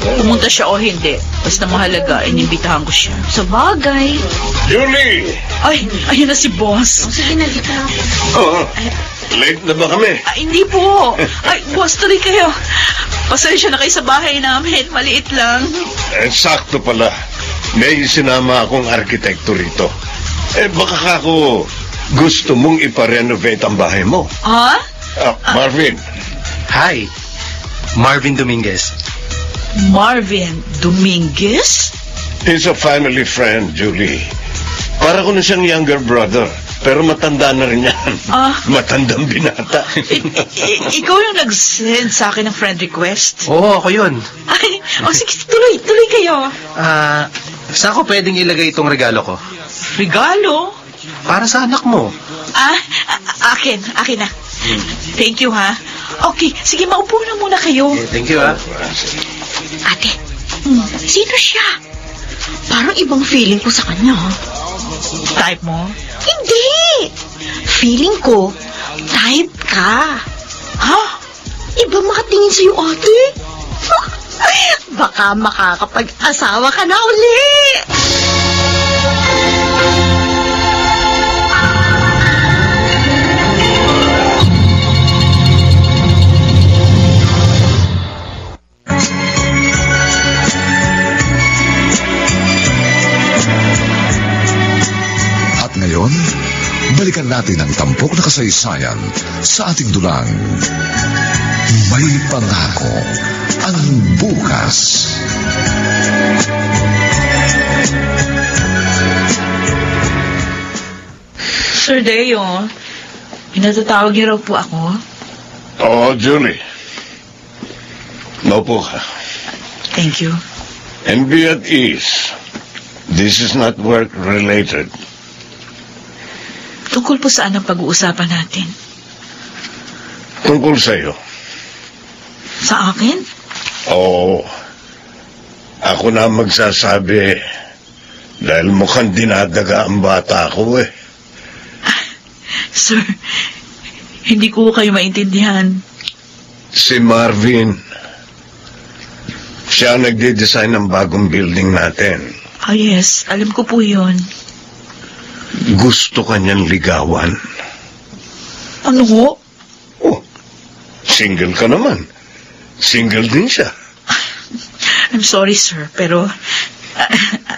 Pumunta siya o hindi. Basta mahalaga, inimbitahan ko siya. Sa bagay. Julie! Ay, ayun na si boss. Sige na, dito na ako. Oh, late na ba kami? Ay, hindi po. Ay, boss, tuloy kayo. Pasensya na kayo sa bahay namin. Maliit lang. Sakto pala. May sinama akong arkitekto rito. Baka ako gusto mong iparenovate ang bahay mo. Ha? Marvin. Hi. Marvin Dominguez. Marvin Dominguez? He's a family friend, Julie. Para ko na siyang younger brother. Pero matanda na rin yan. Matandang binata. Ikaw yung nag-send sa akin ng friend request? Oo, ako yun. Ay, sige, tuloy kayo. Saan ko pwedeng ilagay itong regalo ko? Regalo? Para sa anak mo. Akin na. Thank you, ha? Okay, sige, maupo na muna kayo. Thank you, ha? Ate, sino siya? Parang ibang feeling ko sa kanya, ha? Type mo? Hindi! Feeling ko, type ka. Ha? Iba makatingin sa'yo, ate. Baka makakapag-asawa ka na uli. At ngayon, balikan natin ang tampok na kasaysayan sa ating dulang. May pangako ang bukas. Sir Deo, pinatatawag niyo raw po ako. Oo, Julie. Maupo ka. Thank you. And be at ease. This is not work-related. Tungkol po saan ang pag-uusapan natin? Tungkol sa'yo. Sa akin? Oo. Ako na magsasabi dahil mukhang dinadaga ang bata ko eh. Sir, hindi ko kayo maintindihan. Si Marvin. Siya ang nagde-design ng bagong building natin. Oh yes, alam ko po yun. Gusto kanyang ligawan. Ano ho? Oh, single ka naman. Single din siya. I'm sorry, sir, pero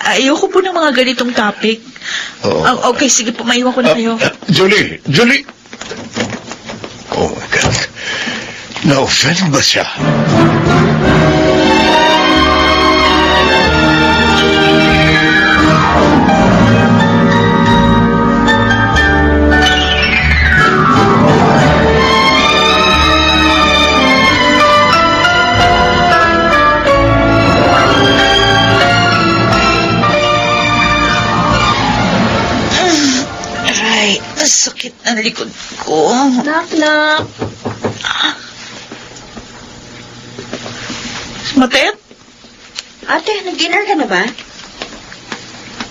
ayoko po ng mga ganitong topic. Oh. Okay, sige po, maiwan ko na kayo. Julie! Oh my God. Na-offend ba siya? Sakit ng likod ko. Knock. Matet? Ate, nag-dinner ka na ba?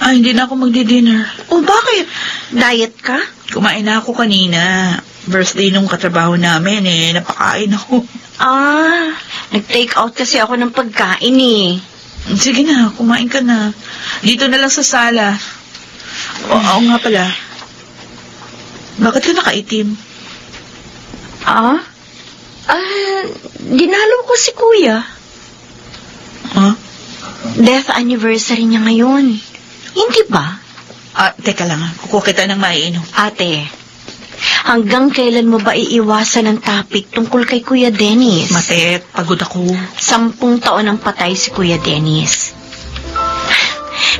Hindi na ako magdi-dinner. Oh, bakit? Diet ka? Kumain na ako kanina. Birthday nung katrabaho namin napakain ako. Nag-take out kasi ako ng pagkain eh. Sige na, kumain ka na. Dito na lang sa sala. Oo nga pala. Bakit ka nakaitim? Dinalo ko si Kuya. Huh? Death anniversary niya ngayon. Hindi ba? Teka lang. Kukuha kita ng maiinom. Ate, hanggang kailan mo ba iiwasan ang topic tungkol kay Kuya Dennis? Matet, pagod ako. 10 taon ang patay si Kuya Dennis.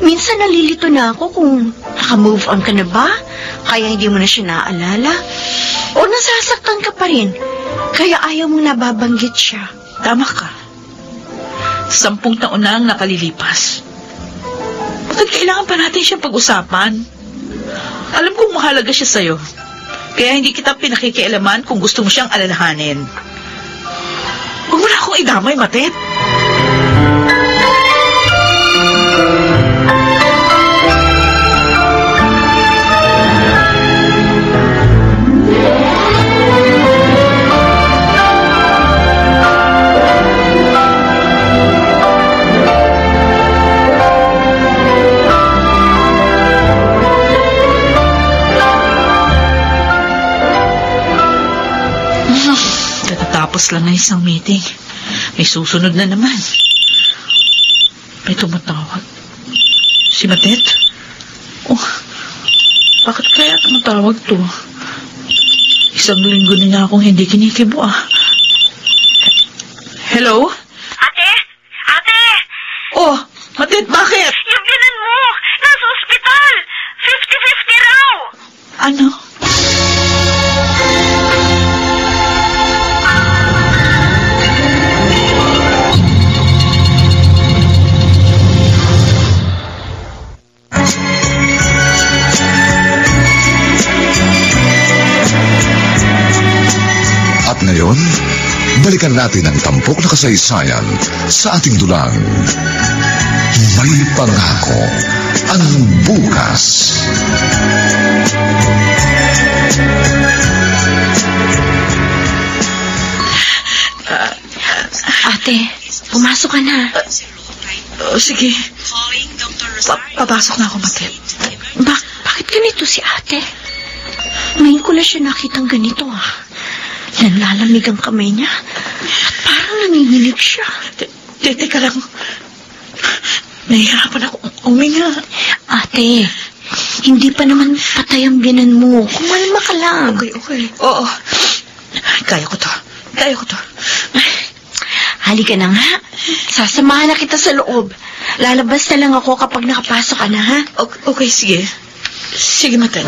Minsan nalilito na ako kung naka-move on ka na ba? Kaya hindi mo na siya naaalala? O nasasaktan ka pa rin? Kaya ayaw mong nababanggit siya? Tama ka. 10 taon na ang nakalilipas. Bakit kailangan pa natin siyang pag-usapan? Alam kong mahalaga siya sa'yo. Kaya hindi kita pinakikialaman kung gusto mo siyang alalahanin. Huwag mo na akong idamay, Matet. Tapos lang na isang meeting. May susunod na naman. May tumatawag. Si Matet? Oh, bakit kaya tumatawag to? Isang linggo na akong hindi kinikibo Hello? Ate? Oh, Matet, bakit? Yung binan mo! Nasa ospital! 50-50 raw! Ano? Ngayon, balikan natin ang tampok na kasaysayan sa ating dulang. May pangako ang bukas. Ate, Pumasok ka na. Sige. Papasok na ako, Matet. Bakit ganito si ate? Ngayon ko lang siya nakitang ganito, Nanlalamig ang kamay niya. At parang nanginginig siya. Teka lang. Nahihirapan ako uminga. Ate, hindi pa naman patay ang biyanan mo. Kumalma ka lang. Okay. Oo. Kaya ko to. Halika na nga. Sasamahan na kita sa loob. Lalabas na lang ako kapag nakapasok ka na, ha? Okay, sige. Sige, Matet.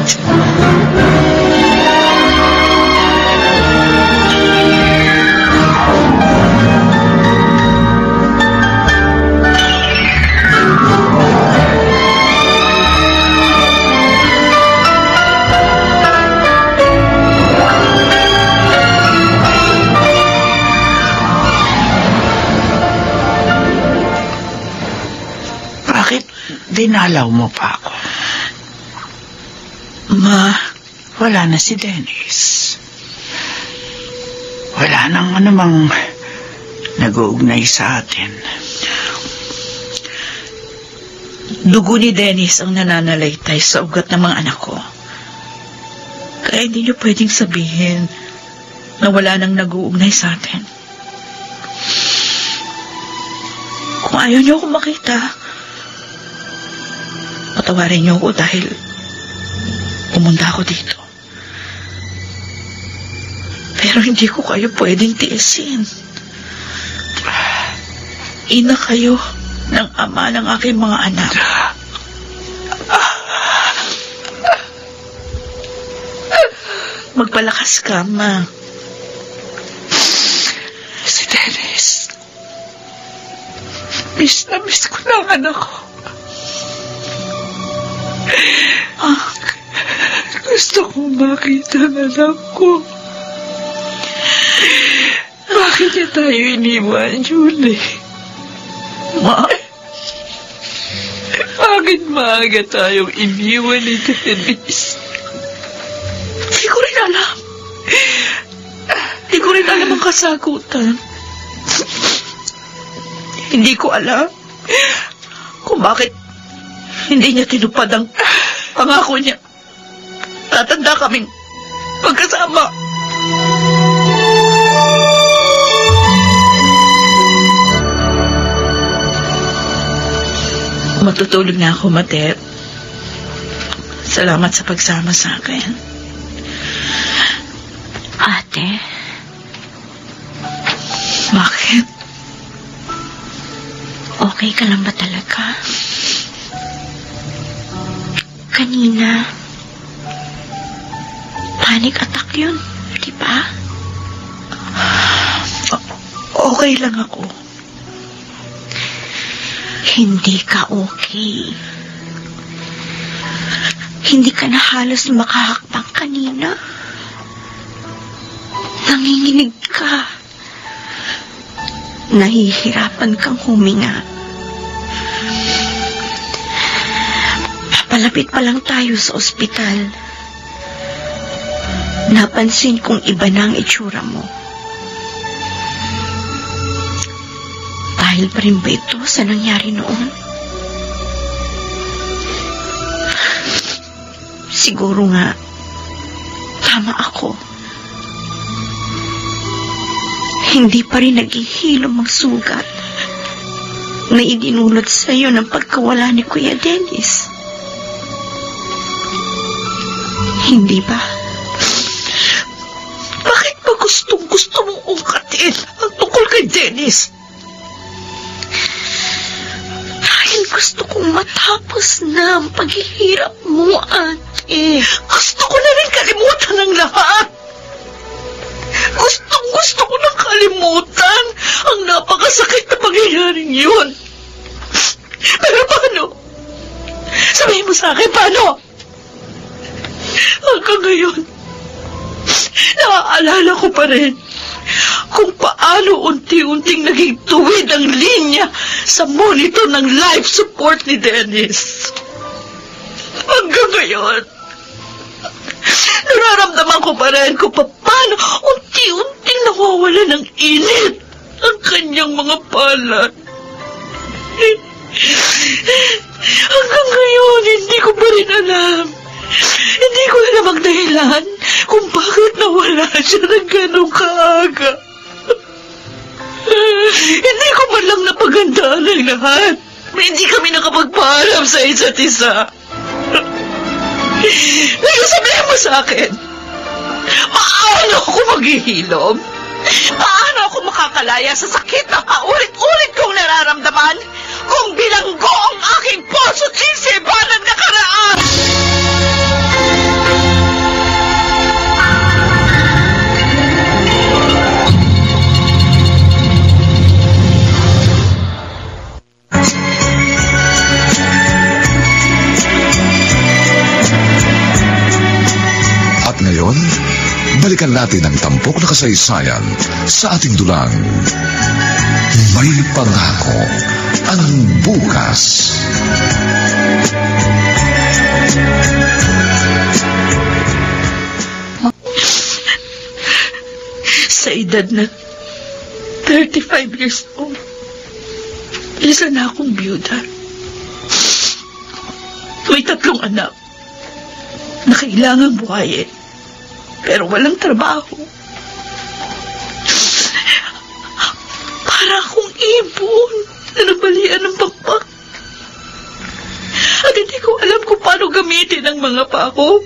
Dinalaw mo pa ako. Wala na si Dennis. Wala nang anumang nag-uugnay sa atin. Dugo ni Dennis ang nananalaytay sa ugat ng mga anak ko. Kaya hindi niyo pwedeng sabihin na wala nang nag-uugnay sa atin. Kung ayaw niyo ako makita, patawarin niyo ako dahil pumunta ako dito. Pero hindi ko kayo pwedeng tiisin. Ina kayo ng ama ng aking mga anak. Magpalakas ka, Ma. Si Dennis. Miss na miss ko na ang anak ko. Gusto kong makita ang anak ko. Bakit niya tayo iniwan, Julie? Ma? Bakit maaga tayong iniwan ni Dennis? Hindi ko rin alam. Hindi ko rin alam ang kasagutan. Hindi ko alam kung bakit hindi niya tinupad ang pangako niya. Tatanda kaming magkasama. Matutulog na ako, Matet. Salamat sa pagsama sa akin. Ate? Bakit? Okay ka lang ba talaga? Kanina, panic attack yun, di ba? Okay lang ako. Hindi ka okay. Hindi ka na halos makahakbang kanina. Nanginginig ka. Nahihirapan kang huminga. Papalapit pa lang tayo sa ospital. Napansin kong iba na ang itsura mo. Dahil pa rin ba ito sa nangyari noon? Siguro nga, tama ako. Hindi pa rin naghihilom ang sugat na idinulot sa iyo ng pagkawala ni Kuya Dennis. Hindi ba? Bakit ba gusto mong ungkatin ang tungkol kay Dennis? Dahil gusto kong matapos na ang paghihirap mo, ate. Gusto ko na rin kalimutan ang lahat. Gusto ko nang kalimutan ang napakasakit na pangyayaring yun. Pero paano? Sabihin mo sa akin, paano? Hanggang ngayon, naaalala ko pa rin kung paano unti-unting naging tuwid ang linya sa monitor ng life support ni Dennis. Hanggang ngayon, nararamdaman ko pa rin kung paano unti-unting nawawala ng init ang kanyang mga palad. Hanggang ngayon, hindi ko pa rin alam. Hindi ko alam ang dahilan kung bakit nawala siya ng ganong kaaga. Hindi ko man lang napagandaan ang lahat. Hindi kami nakapagpaalam sa isa't isa. Ngayon sabihin mo sa akin, paano ako maghihilom? Paano ako makakalaya sa sakit na paulit-ulit kong nararamdaman kung bilanggo ang aking puso't isipan ng nakaraan? At ngayon, balikan natin ang tampok na kasaysayan sa ating dulang. May pangako ang bukas. Sa edad na 35 years old, isa na akong byuda. May 3 anak na kailangang buhayin, pero walang trabaho. Para akong ibon na nabalian ng pakpak. At hindi ko alam kung paano gamitin ang mga pako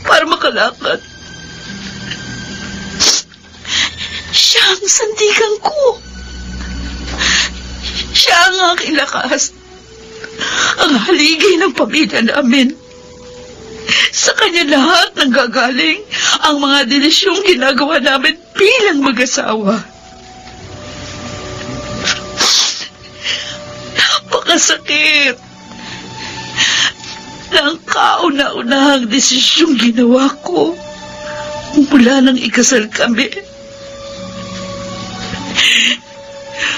para makalakad. Siya ang sandigan ko. Siya ang aking lakas. Ang haligi ng pamilya namin. Sa kanya lahat nanggagaling ang mga delisyong ginagawa namin bilang mag-asawa. Napakasakit ng kauna-unahang desisyong ginawa ko mula nang ikasal kami.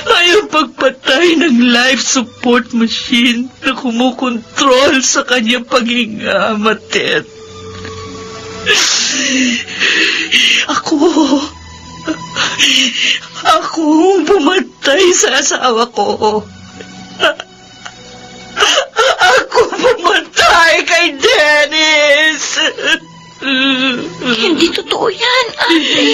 Ay ang pagpatay ng life support machine na kumukontrol sa kanyang paghinga, Matet. Ako pumatay sa asawa ko. Ako pumatay kay Dennis. Hindi totoo yan, ate.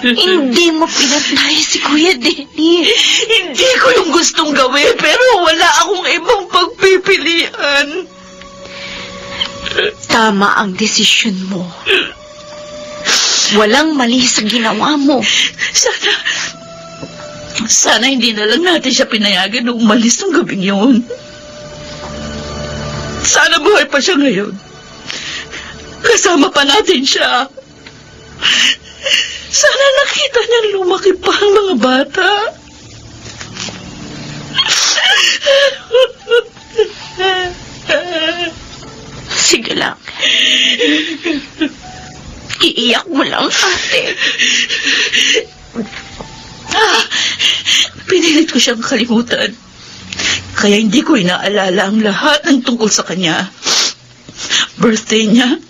Hindi mo pinatay si Kuya Dennis. Hindi ko yung gustong gawin, pero wala akong ibang pagpipilian. Tama ang desisyon mo. Walang mali sa ginawa mo. Sana hindi na lang natin siya pinayagan na umalis ng gabing yun. Sana buhay pa siya ngayon. Kasama pa natin siya. Sana nakita niyang lumaki pa ang mga bata. Sige lang. Iiyak mo lang, ate. Pinilit ko siyang kalimutan. Kaya hindi ko inaalala ang lahat ng tungkol sa kanya. Birthday niya,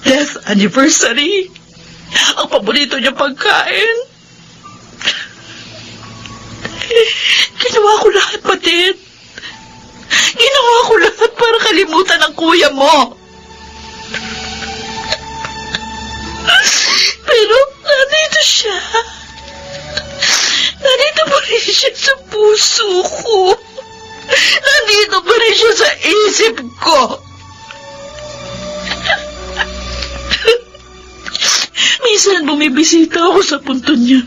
death anniversary, ang paborito niya pagkain. Ginawa ko lahat, Matit. Ginawa ko lahat para kalimutan ang kuya mo. Pero nandito siya. Nandito pa rin siya sa puso ko. Nandito pa rin siya sa isip ko. Minsan bumibisita ako sa punto niya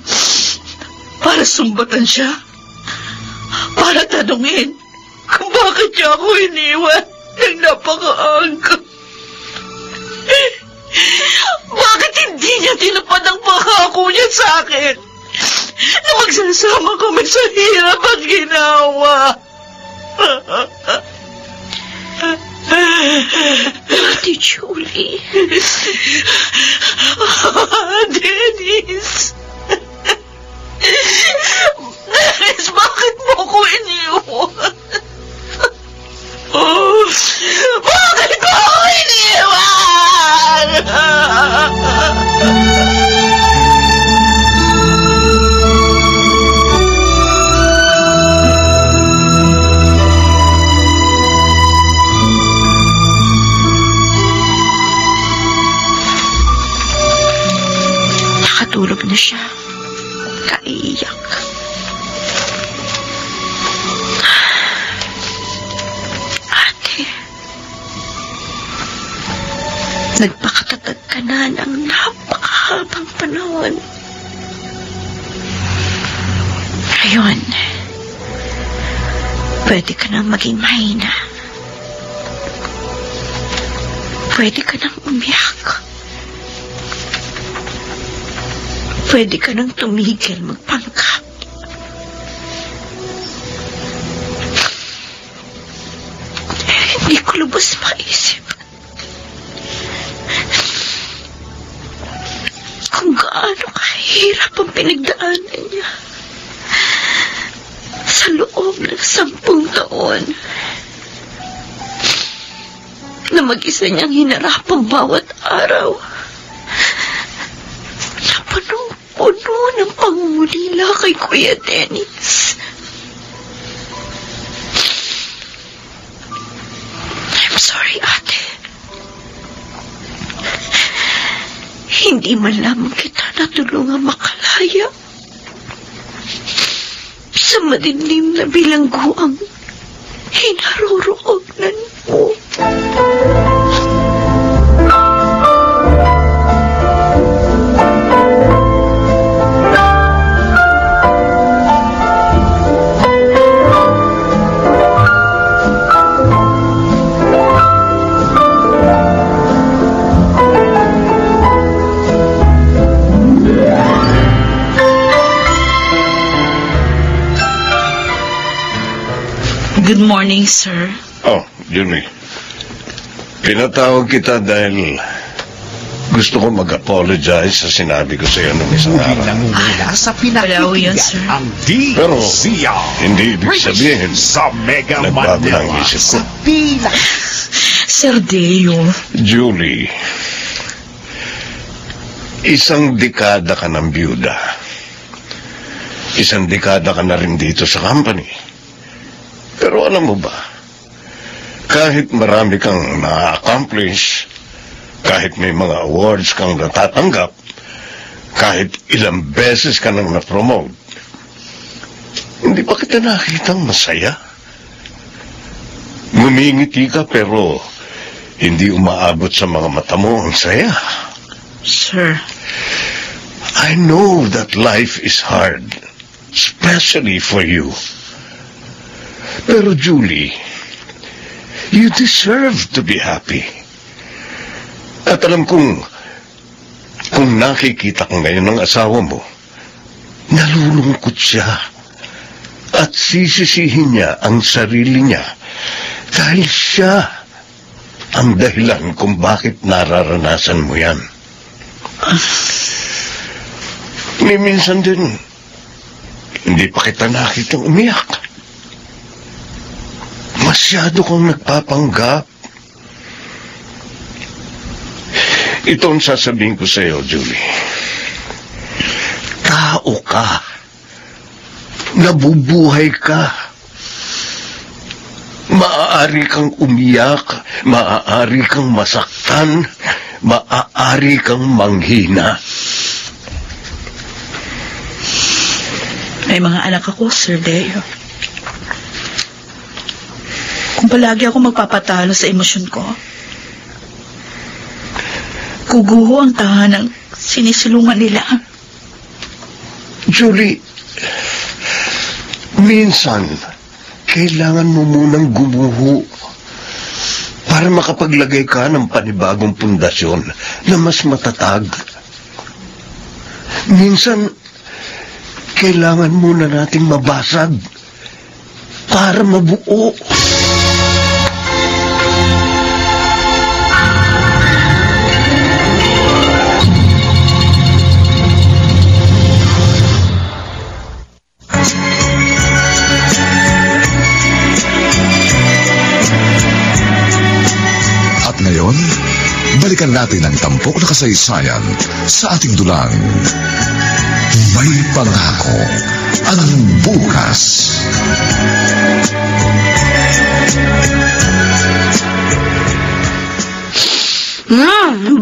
para sumbatan siya, para tanungin kung bakit niya ako iniwan ng napakaaga. Bakit hindi niya tinupad ang pangako niya sa akin na magsasama kami sa hirap at ginawa? Ate Julie. Dennis. Dennis, bakit mo ko iniwan? Bakit mo ko iniwan? siya. Kaiyak. Ate, nagpakatatag ka na ng napakahabang panahon. Ngayon, pwede ka nang maging mahina. Pwede ka nang umiyak. Pwede ka nang tumigil magpanggap. Hindi ko lubos maisip kung gaano kahirap ang pinagdaanan niya sa loob ng 10 taon na mag-isa niyang hinarap ang bawat araw na punong-puno ng pangungulila kay Kuya Dennis. I'm sorry, ate. Hindi man lamang kita natulungan makalaya sa madilim na bilangguang hinaroroonan mo. Good morning, sir. Oh, Julie. Pinatawag kita dahil gusto ko mag-apologize sa sinabi ko sa iyo nung isang araw. Nangunguna sa Wala ho yun, sir. ang Pero, DCR. hindi ibig sabihin sa Mega nagbago Manila. ang isip ko. Sa pila. Sir Deo. Julie, isang dekada ka ng byuda. Isang dekada ka na rin dito sa company. Pero alam mo ba, kahit marami kang na-accomplish, kahit may mga awards kang natatanggap, kahit ilang beses ka nang na-promote, hindi pa kita nakitang masaya. Ngumingiti ka pero hindi umaabot sa mga mata mo ang saya. Sir. I know that life is hard, especially for you. Pero Julie, you deserve to be happy. At alam kong nakikita ko ngayon ng asawa mo, nalulungkot siya. At sisisihin niya ang sarili niya dahil siya ang dahilan kung bakit nararanasan mo yan. Ni minsan din, hindi pa kita nakitang umiyak. Masyado kang nagpapanggap. Ito ang sasabihin ko sa iyo, Julie. Tao ka. Nabubuhay ka. Maaari kang umiyak, maaari kang masaktan, maaari kang manghina. May mga anak ako, Sir Deo. Kung palagi ako magpapatalo sa emosyon ko, kuguho ang tahanang sinisilungan nila. Julie, minsan, kailangan mo munang gumuho para makapaglagay ka ng panibagong pundasyon na mas matatag. Minsan, kailangan muna nating mabasag para mabuo. Ngayon, balikan natin ang tampok na kasaysayan sa ating dulang. May pangako ang bukas.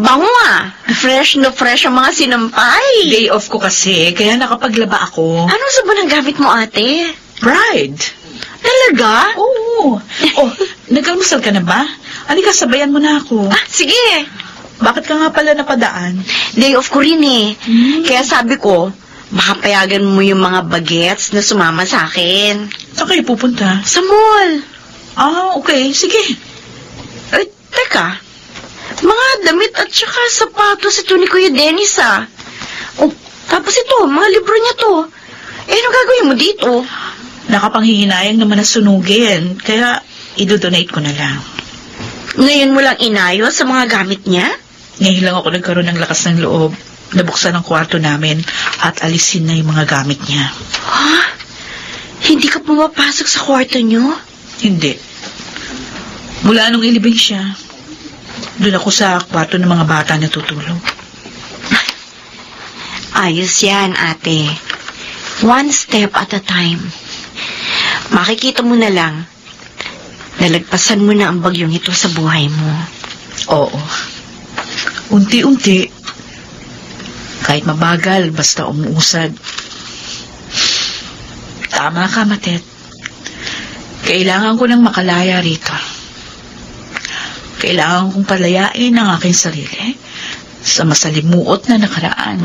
bango ah. Fresh na fresh ang mga sinampay. Day off ko kasi, kaya nakapaglaba ako. Anong sabon ang gamit mo, ate? Pride. Talaga? Oo. Oh, nag-almusal ka na ba? Halika, sabayan mo na ako. Ah, sige. Bakit ka nga pala napadaan? Day off ko rin eh. Kaya sabi ko, baka payagan mo yung mga bagets na sumama sa akin. Saan kayo pupunta? Sa mall. Ah, okay. Sige. Eh, teka. Mga damit at saka sapatos ito ni Kuya Dennis ah. Oh, tapos ito, mga libro niya to. Eh, ano gagawin mo dito? Nakapanghihinayang naman na sunugin, kaya idodonate ko na lang. Ngayon mo lang inayos sa mga gamit niya? Ngayon lang ako nagkaroon ng lakas ng loob. Nabuksan ang kwarto namin at alisin na yung mga gamit niya. Ha? Hindi ka pumapasok sa kwarto niyo? Hindi. Mula nung ilibing siya, doon ako sa kwarto ng mga bata natutulog. Ayos yan, ate. One step at a time. Makikita mo na lang, nalagpasan mo na ang bagyong ito sa buhay mo. Oo. Unti-unti, kahit mabagal, basta umuusad. Tama ka, Matet. Kailangan ko nang makalaya rito. Kailangan kong palayain ang aking sarili sa masalimuot na nakaraan.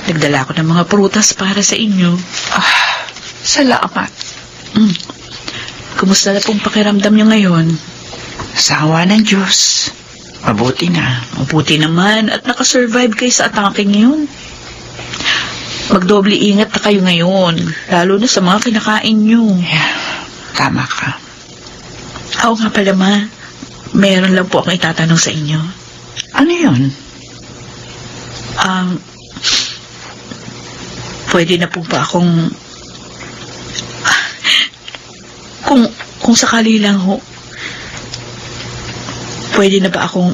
Nagdala ko ng mga prutas para sa inyo. Ah, salamat. Kumusta na pong pakiramdam niyo ngayon? Sa awa ng Diyos, mabuti na. Mabuti naman at nakasurvive kayo sa atake ngayon. Magdoble ingat na kayo ngayon, lalo na sa mga kinakain niyo. Yeah, tama ka. Oo nga pala, Ma. Meron lang po akong itatanong sa inyo. Ano yun? Pwede na po ba akong... Kung sakali lang ho, pwede na ba akong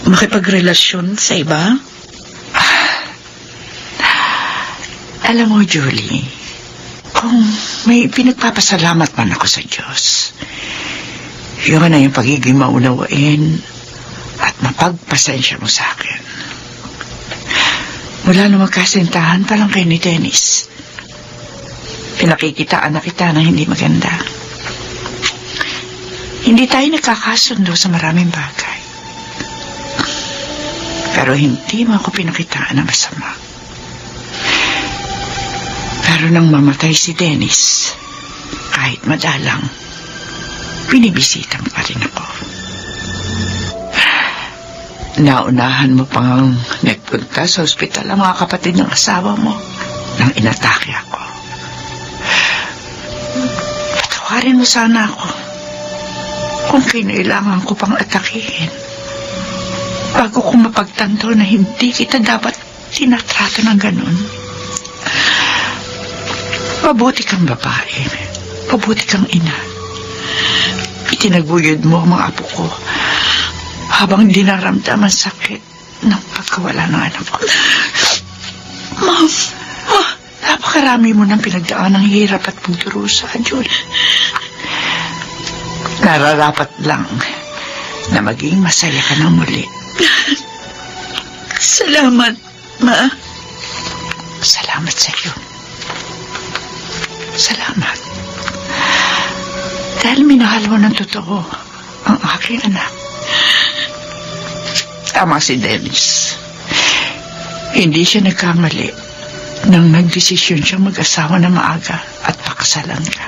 makipagrelasyon sa iba? Alam mo, Julie, kung may pinagpapasalamat man ako sa Diyos, yun na yung pagiging maunawain at mapagpasensya mo sa akin. Mula na magkasintahan pa lang kayo ni Dennis, pinakikitaan na kita ng hindi maganda. Hindi tayo nagkakasundo sa maraming bagay. Pero hindi mo ako pinakitaan na masama. Pero nang mamatay si Dennis, kahit madalang, binibisita mo pa rin ako. Naunahan mo pang nagpunta sa ospital ang mga kapatid ng asawa mo nang inatake ako. Patawarin mo sana ako kung kailangan ko pang atakihin bago ko mapagtanto na hindi kita dapat tinatrato ng ganun. Mabuti kang babae, mabuti kang ina. Itinaguyod mo ang mga apo ko habang dinaramdam ang sakit ng pagkawala ng anak ko. Ma'am, napakarami mo ng pinagdaan ng hirap at pagdurusa, Julie. Nararapat lang na maging masaya ka ng muli. Salamat, Ma. Salamat sa iyo. Salamat. Dahil minahal mo ng totoo ang aking anak. Tama si Dennis. Hindi siya nagkamali nang nagdesisyon siyang mag-asawa na maaga at pakasalan ka.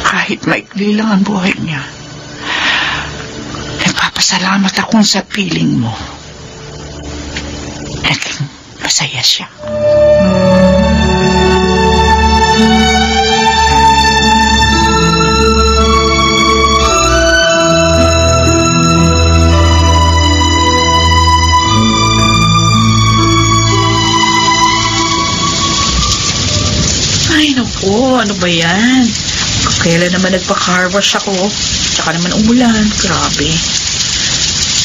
Kahit maikli lang ang buhay niya, nagpapasalamat akong sa piling mo. Naging masaya siya. Naku, ano ba yan? Kailan naman nagpa-car wash ako? Tsaka naman umulan. Grabe.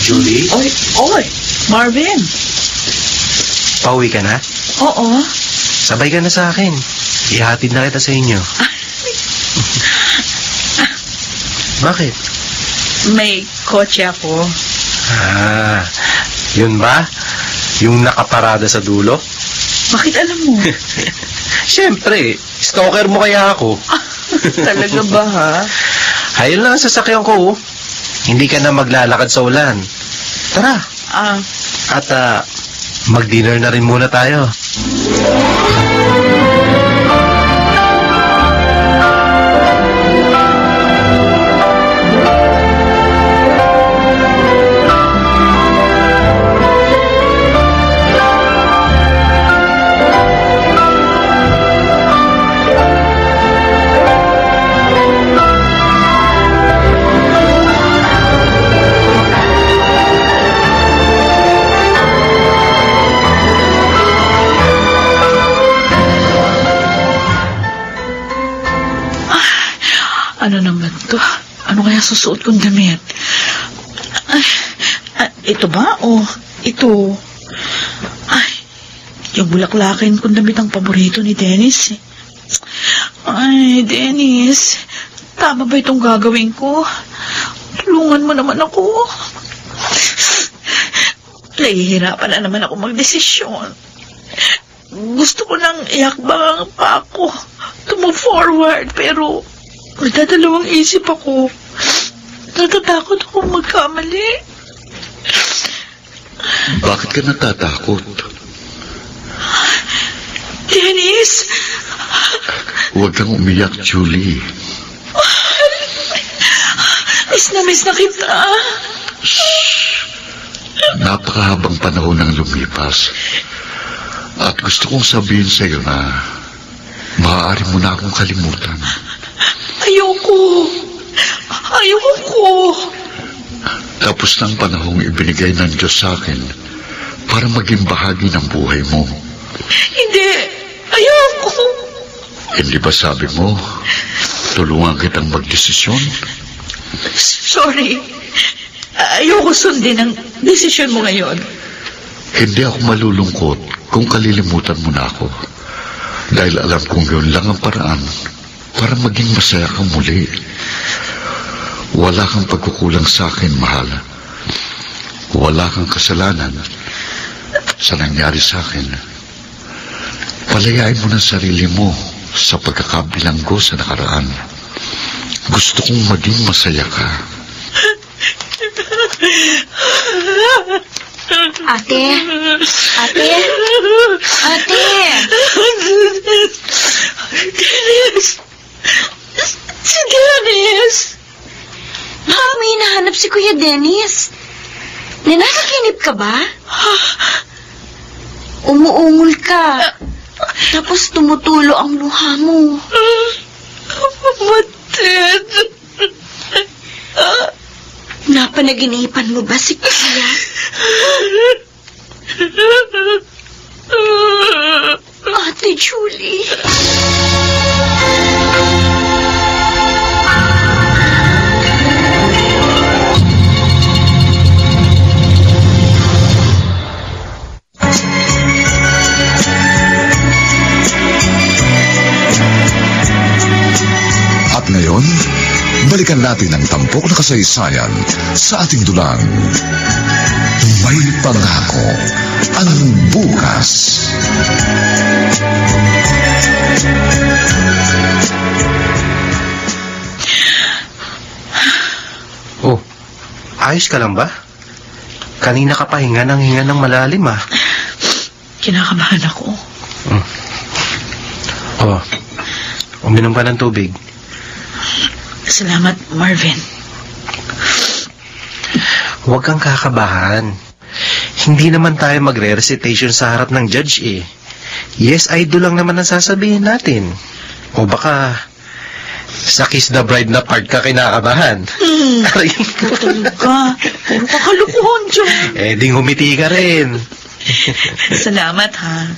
Julie? Oy, Marvin. Pauwi ka na? Oo. Sabay ka na sa akin. Ihatid na kita sa inyo. Bakit? May kotse ako. Yun ba? Yung nakaparada sa dulo? Bakit alam mo? Siyempre, stalker mo kaya ako. Talaga ba, ha? Hayal lang ang sasakyan ko. Hindi ka na maglalakad sa ulan. Tara. At mag-dinner na rin muna tayo. Ano naman to? Ano kaya susuot kong damit? Ito ba? O ito? Ay, yung bulaklakin kong damit ang paborito ni Dennis. Ay, Dennis. Tama ba itong gagawin ko? Tulungan mo naman ako. Nahihirapan na naman ako magdesisyon. Gusto ko nang iakbang ang pa ako to move forward, pero nagdadalawang isip ako. Natatakot ako magkamali. Bakit ka natatakot? Dennis! Huwag kang umiyak, Julie. Miss na kita. Napakahabang panahon nang lumipas. At gusto kong sabihin sa iyo na maaari mo na akong kalimutan. Ayoko. Tapos ng panahong ibinigay ng Diyos sa akin para maging bahagi ng buhay mo. Hindi. Ayoko. Hindi ba sabi mo, tulungan kitang magdesisyon? Sorry. Ayoko sundin ang desisyon mo ngayon. Hindi ako malulungkot kung kalilimutan mo na ako. Dahil alam kong yun lang ang paraan para maging masaya kang muli. Wala kang pagkukulang sa akin, mahal. Wala kang kasalanan sa nangyari sa akin. Palayain mo ng sarili mo sa pagkakabilanggo sa nakaraan. Gusto kong maging masaya ka. Ate! Dennis! Si Dennis! Bakit may hinahanap si Kuya Dennis? Nananaginip ka ba? Umuungol ka. Tapos tumutulo ang luha mo. Mated! Napanaginipan mo ba si Kuya? Ate Julie. At ngayon, balikan natin ang tampok na kasaysayan sa ating dulang. May pangako ang bukas. Oh, ayos ka lang ba? Kanina ka pa hinga ng malalim, ah. Kinakabahan ako. Oh, uminom ka ng tubig. Salamat, Marvin. Huwag kang kakabahan. Hindi naman tayo magre-recitation sa harap ng judge, eh. Yes, I do lang naman ang sasabihin natin. O baka sa Kiss the Bride na part ka kinakabahan. Aray. Talaga. Puro kakalukuhan dyan. Ding humiti ka rin. Salamat, ha.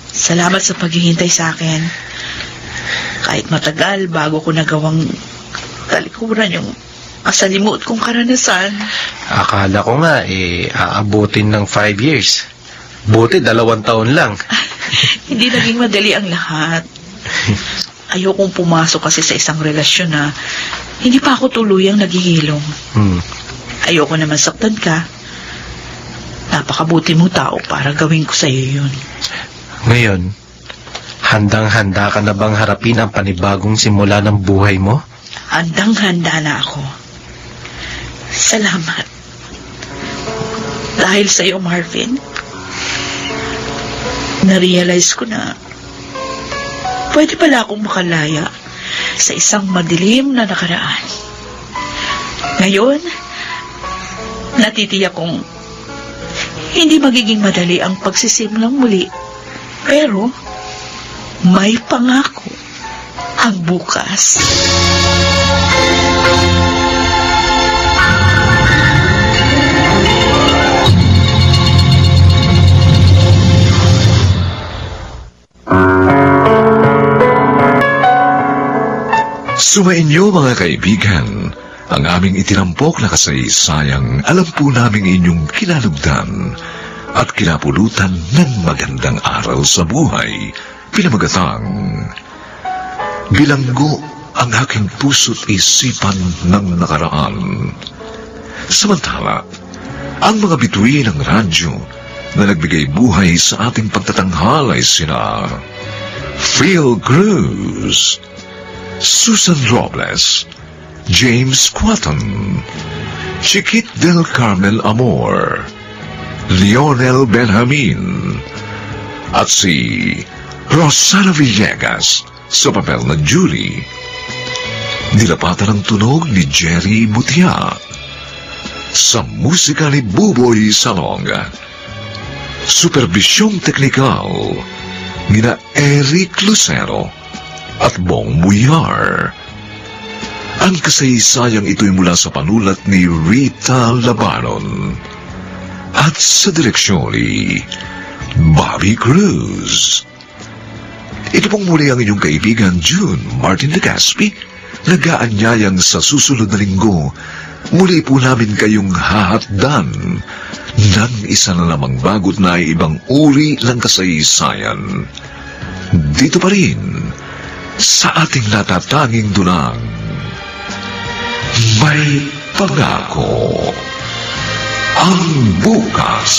Salamat sa paghihintay sa akin. Kahit matagal bago ko nagawang talikuran yung masalimuot kong karanasan. Akala ko nga, aabutin ng 5 years. Buti 2 taon lang. Hindi naging madali ang lahat. Ayokong pumasok kasi sa isang relasyon na hindi pa ako tuluyang naghihilom. Ayoko naman saktan ka. Napakabuti mong tao para gawin ko sa iyo yun. Ngayon, handang-handa ka na bang harapin ang panibagong simula ng buhay mo? Handang-handa na ako. Salamat. Dahil sa iyo, Marvin, na-realize ko na pwede pala akong makalaya sa isang madilim na nakaraan. Ngayon, natitiyak kong hindi magiging madali ang pagsisimulang muli. Pero, may pangako ang bukas. Sumainyo mga kaibigan, ang aming itinampok na kasaysayang alam po namin inyong kinalugdan at kinapulutan ng magandang araw sa buhay. Pinamagatang, bilanggo ang aking puso't isipan ng nakaraan. Samantala, ang mga bituin ng radyo na nagbigay buhay sa ating pagtatanghal ay sina Phil Cruz, Susan Robles, James Quaton, Chiquit del Carmel Amor, Lionel Benjamin, at si Rosana Villegas sa papel na Julie. Nilapatan ang tunog ni Jerry Mutia. Sa musika ni Buboy Salong. Supervisyong teknikal nina Eric Lucero at Bong Muyar. Ang kasaysayang ito'y mula sa panulat ni Rita Labanon at sa direksyon ni Bobby Cruz. Ito pong muli ang inyong kaibigan June Martin Legaspi, nag-aanyayang sa susunod na linggo muli po namin kayong hahatdan ng isa na namang bagot na ibang uri ng kasaysayan. Dito pa rin sa ating natatanging dunang may pangako ang bukas.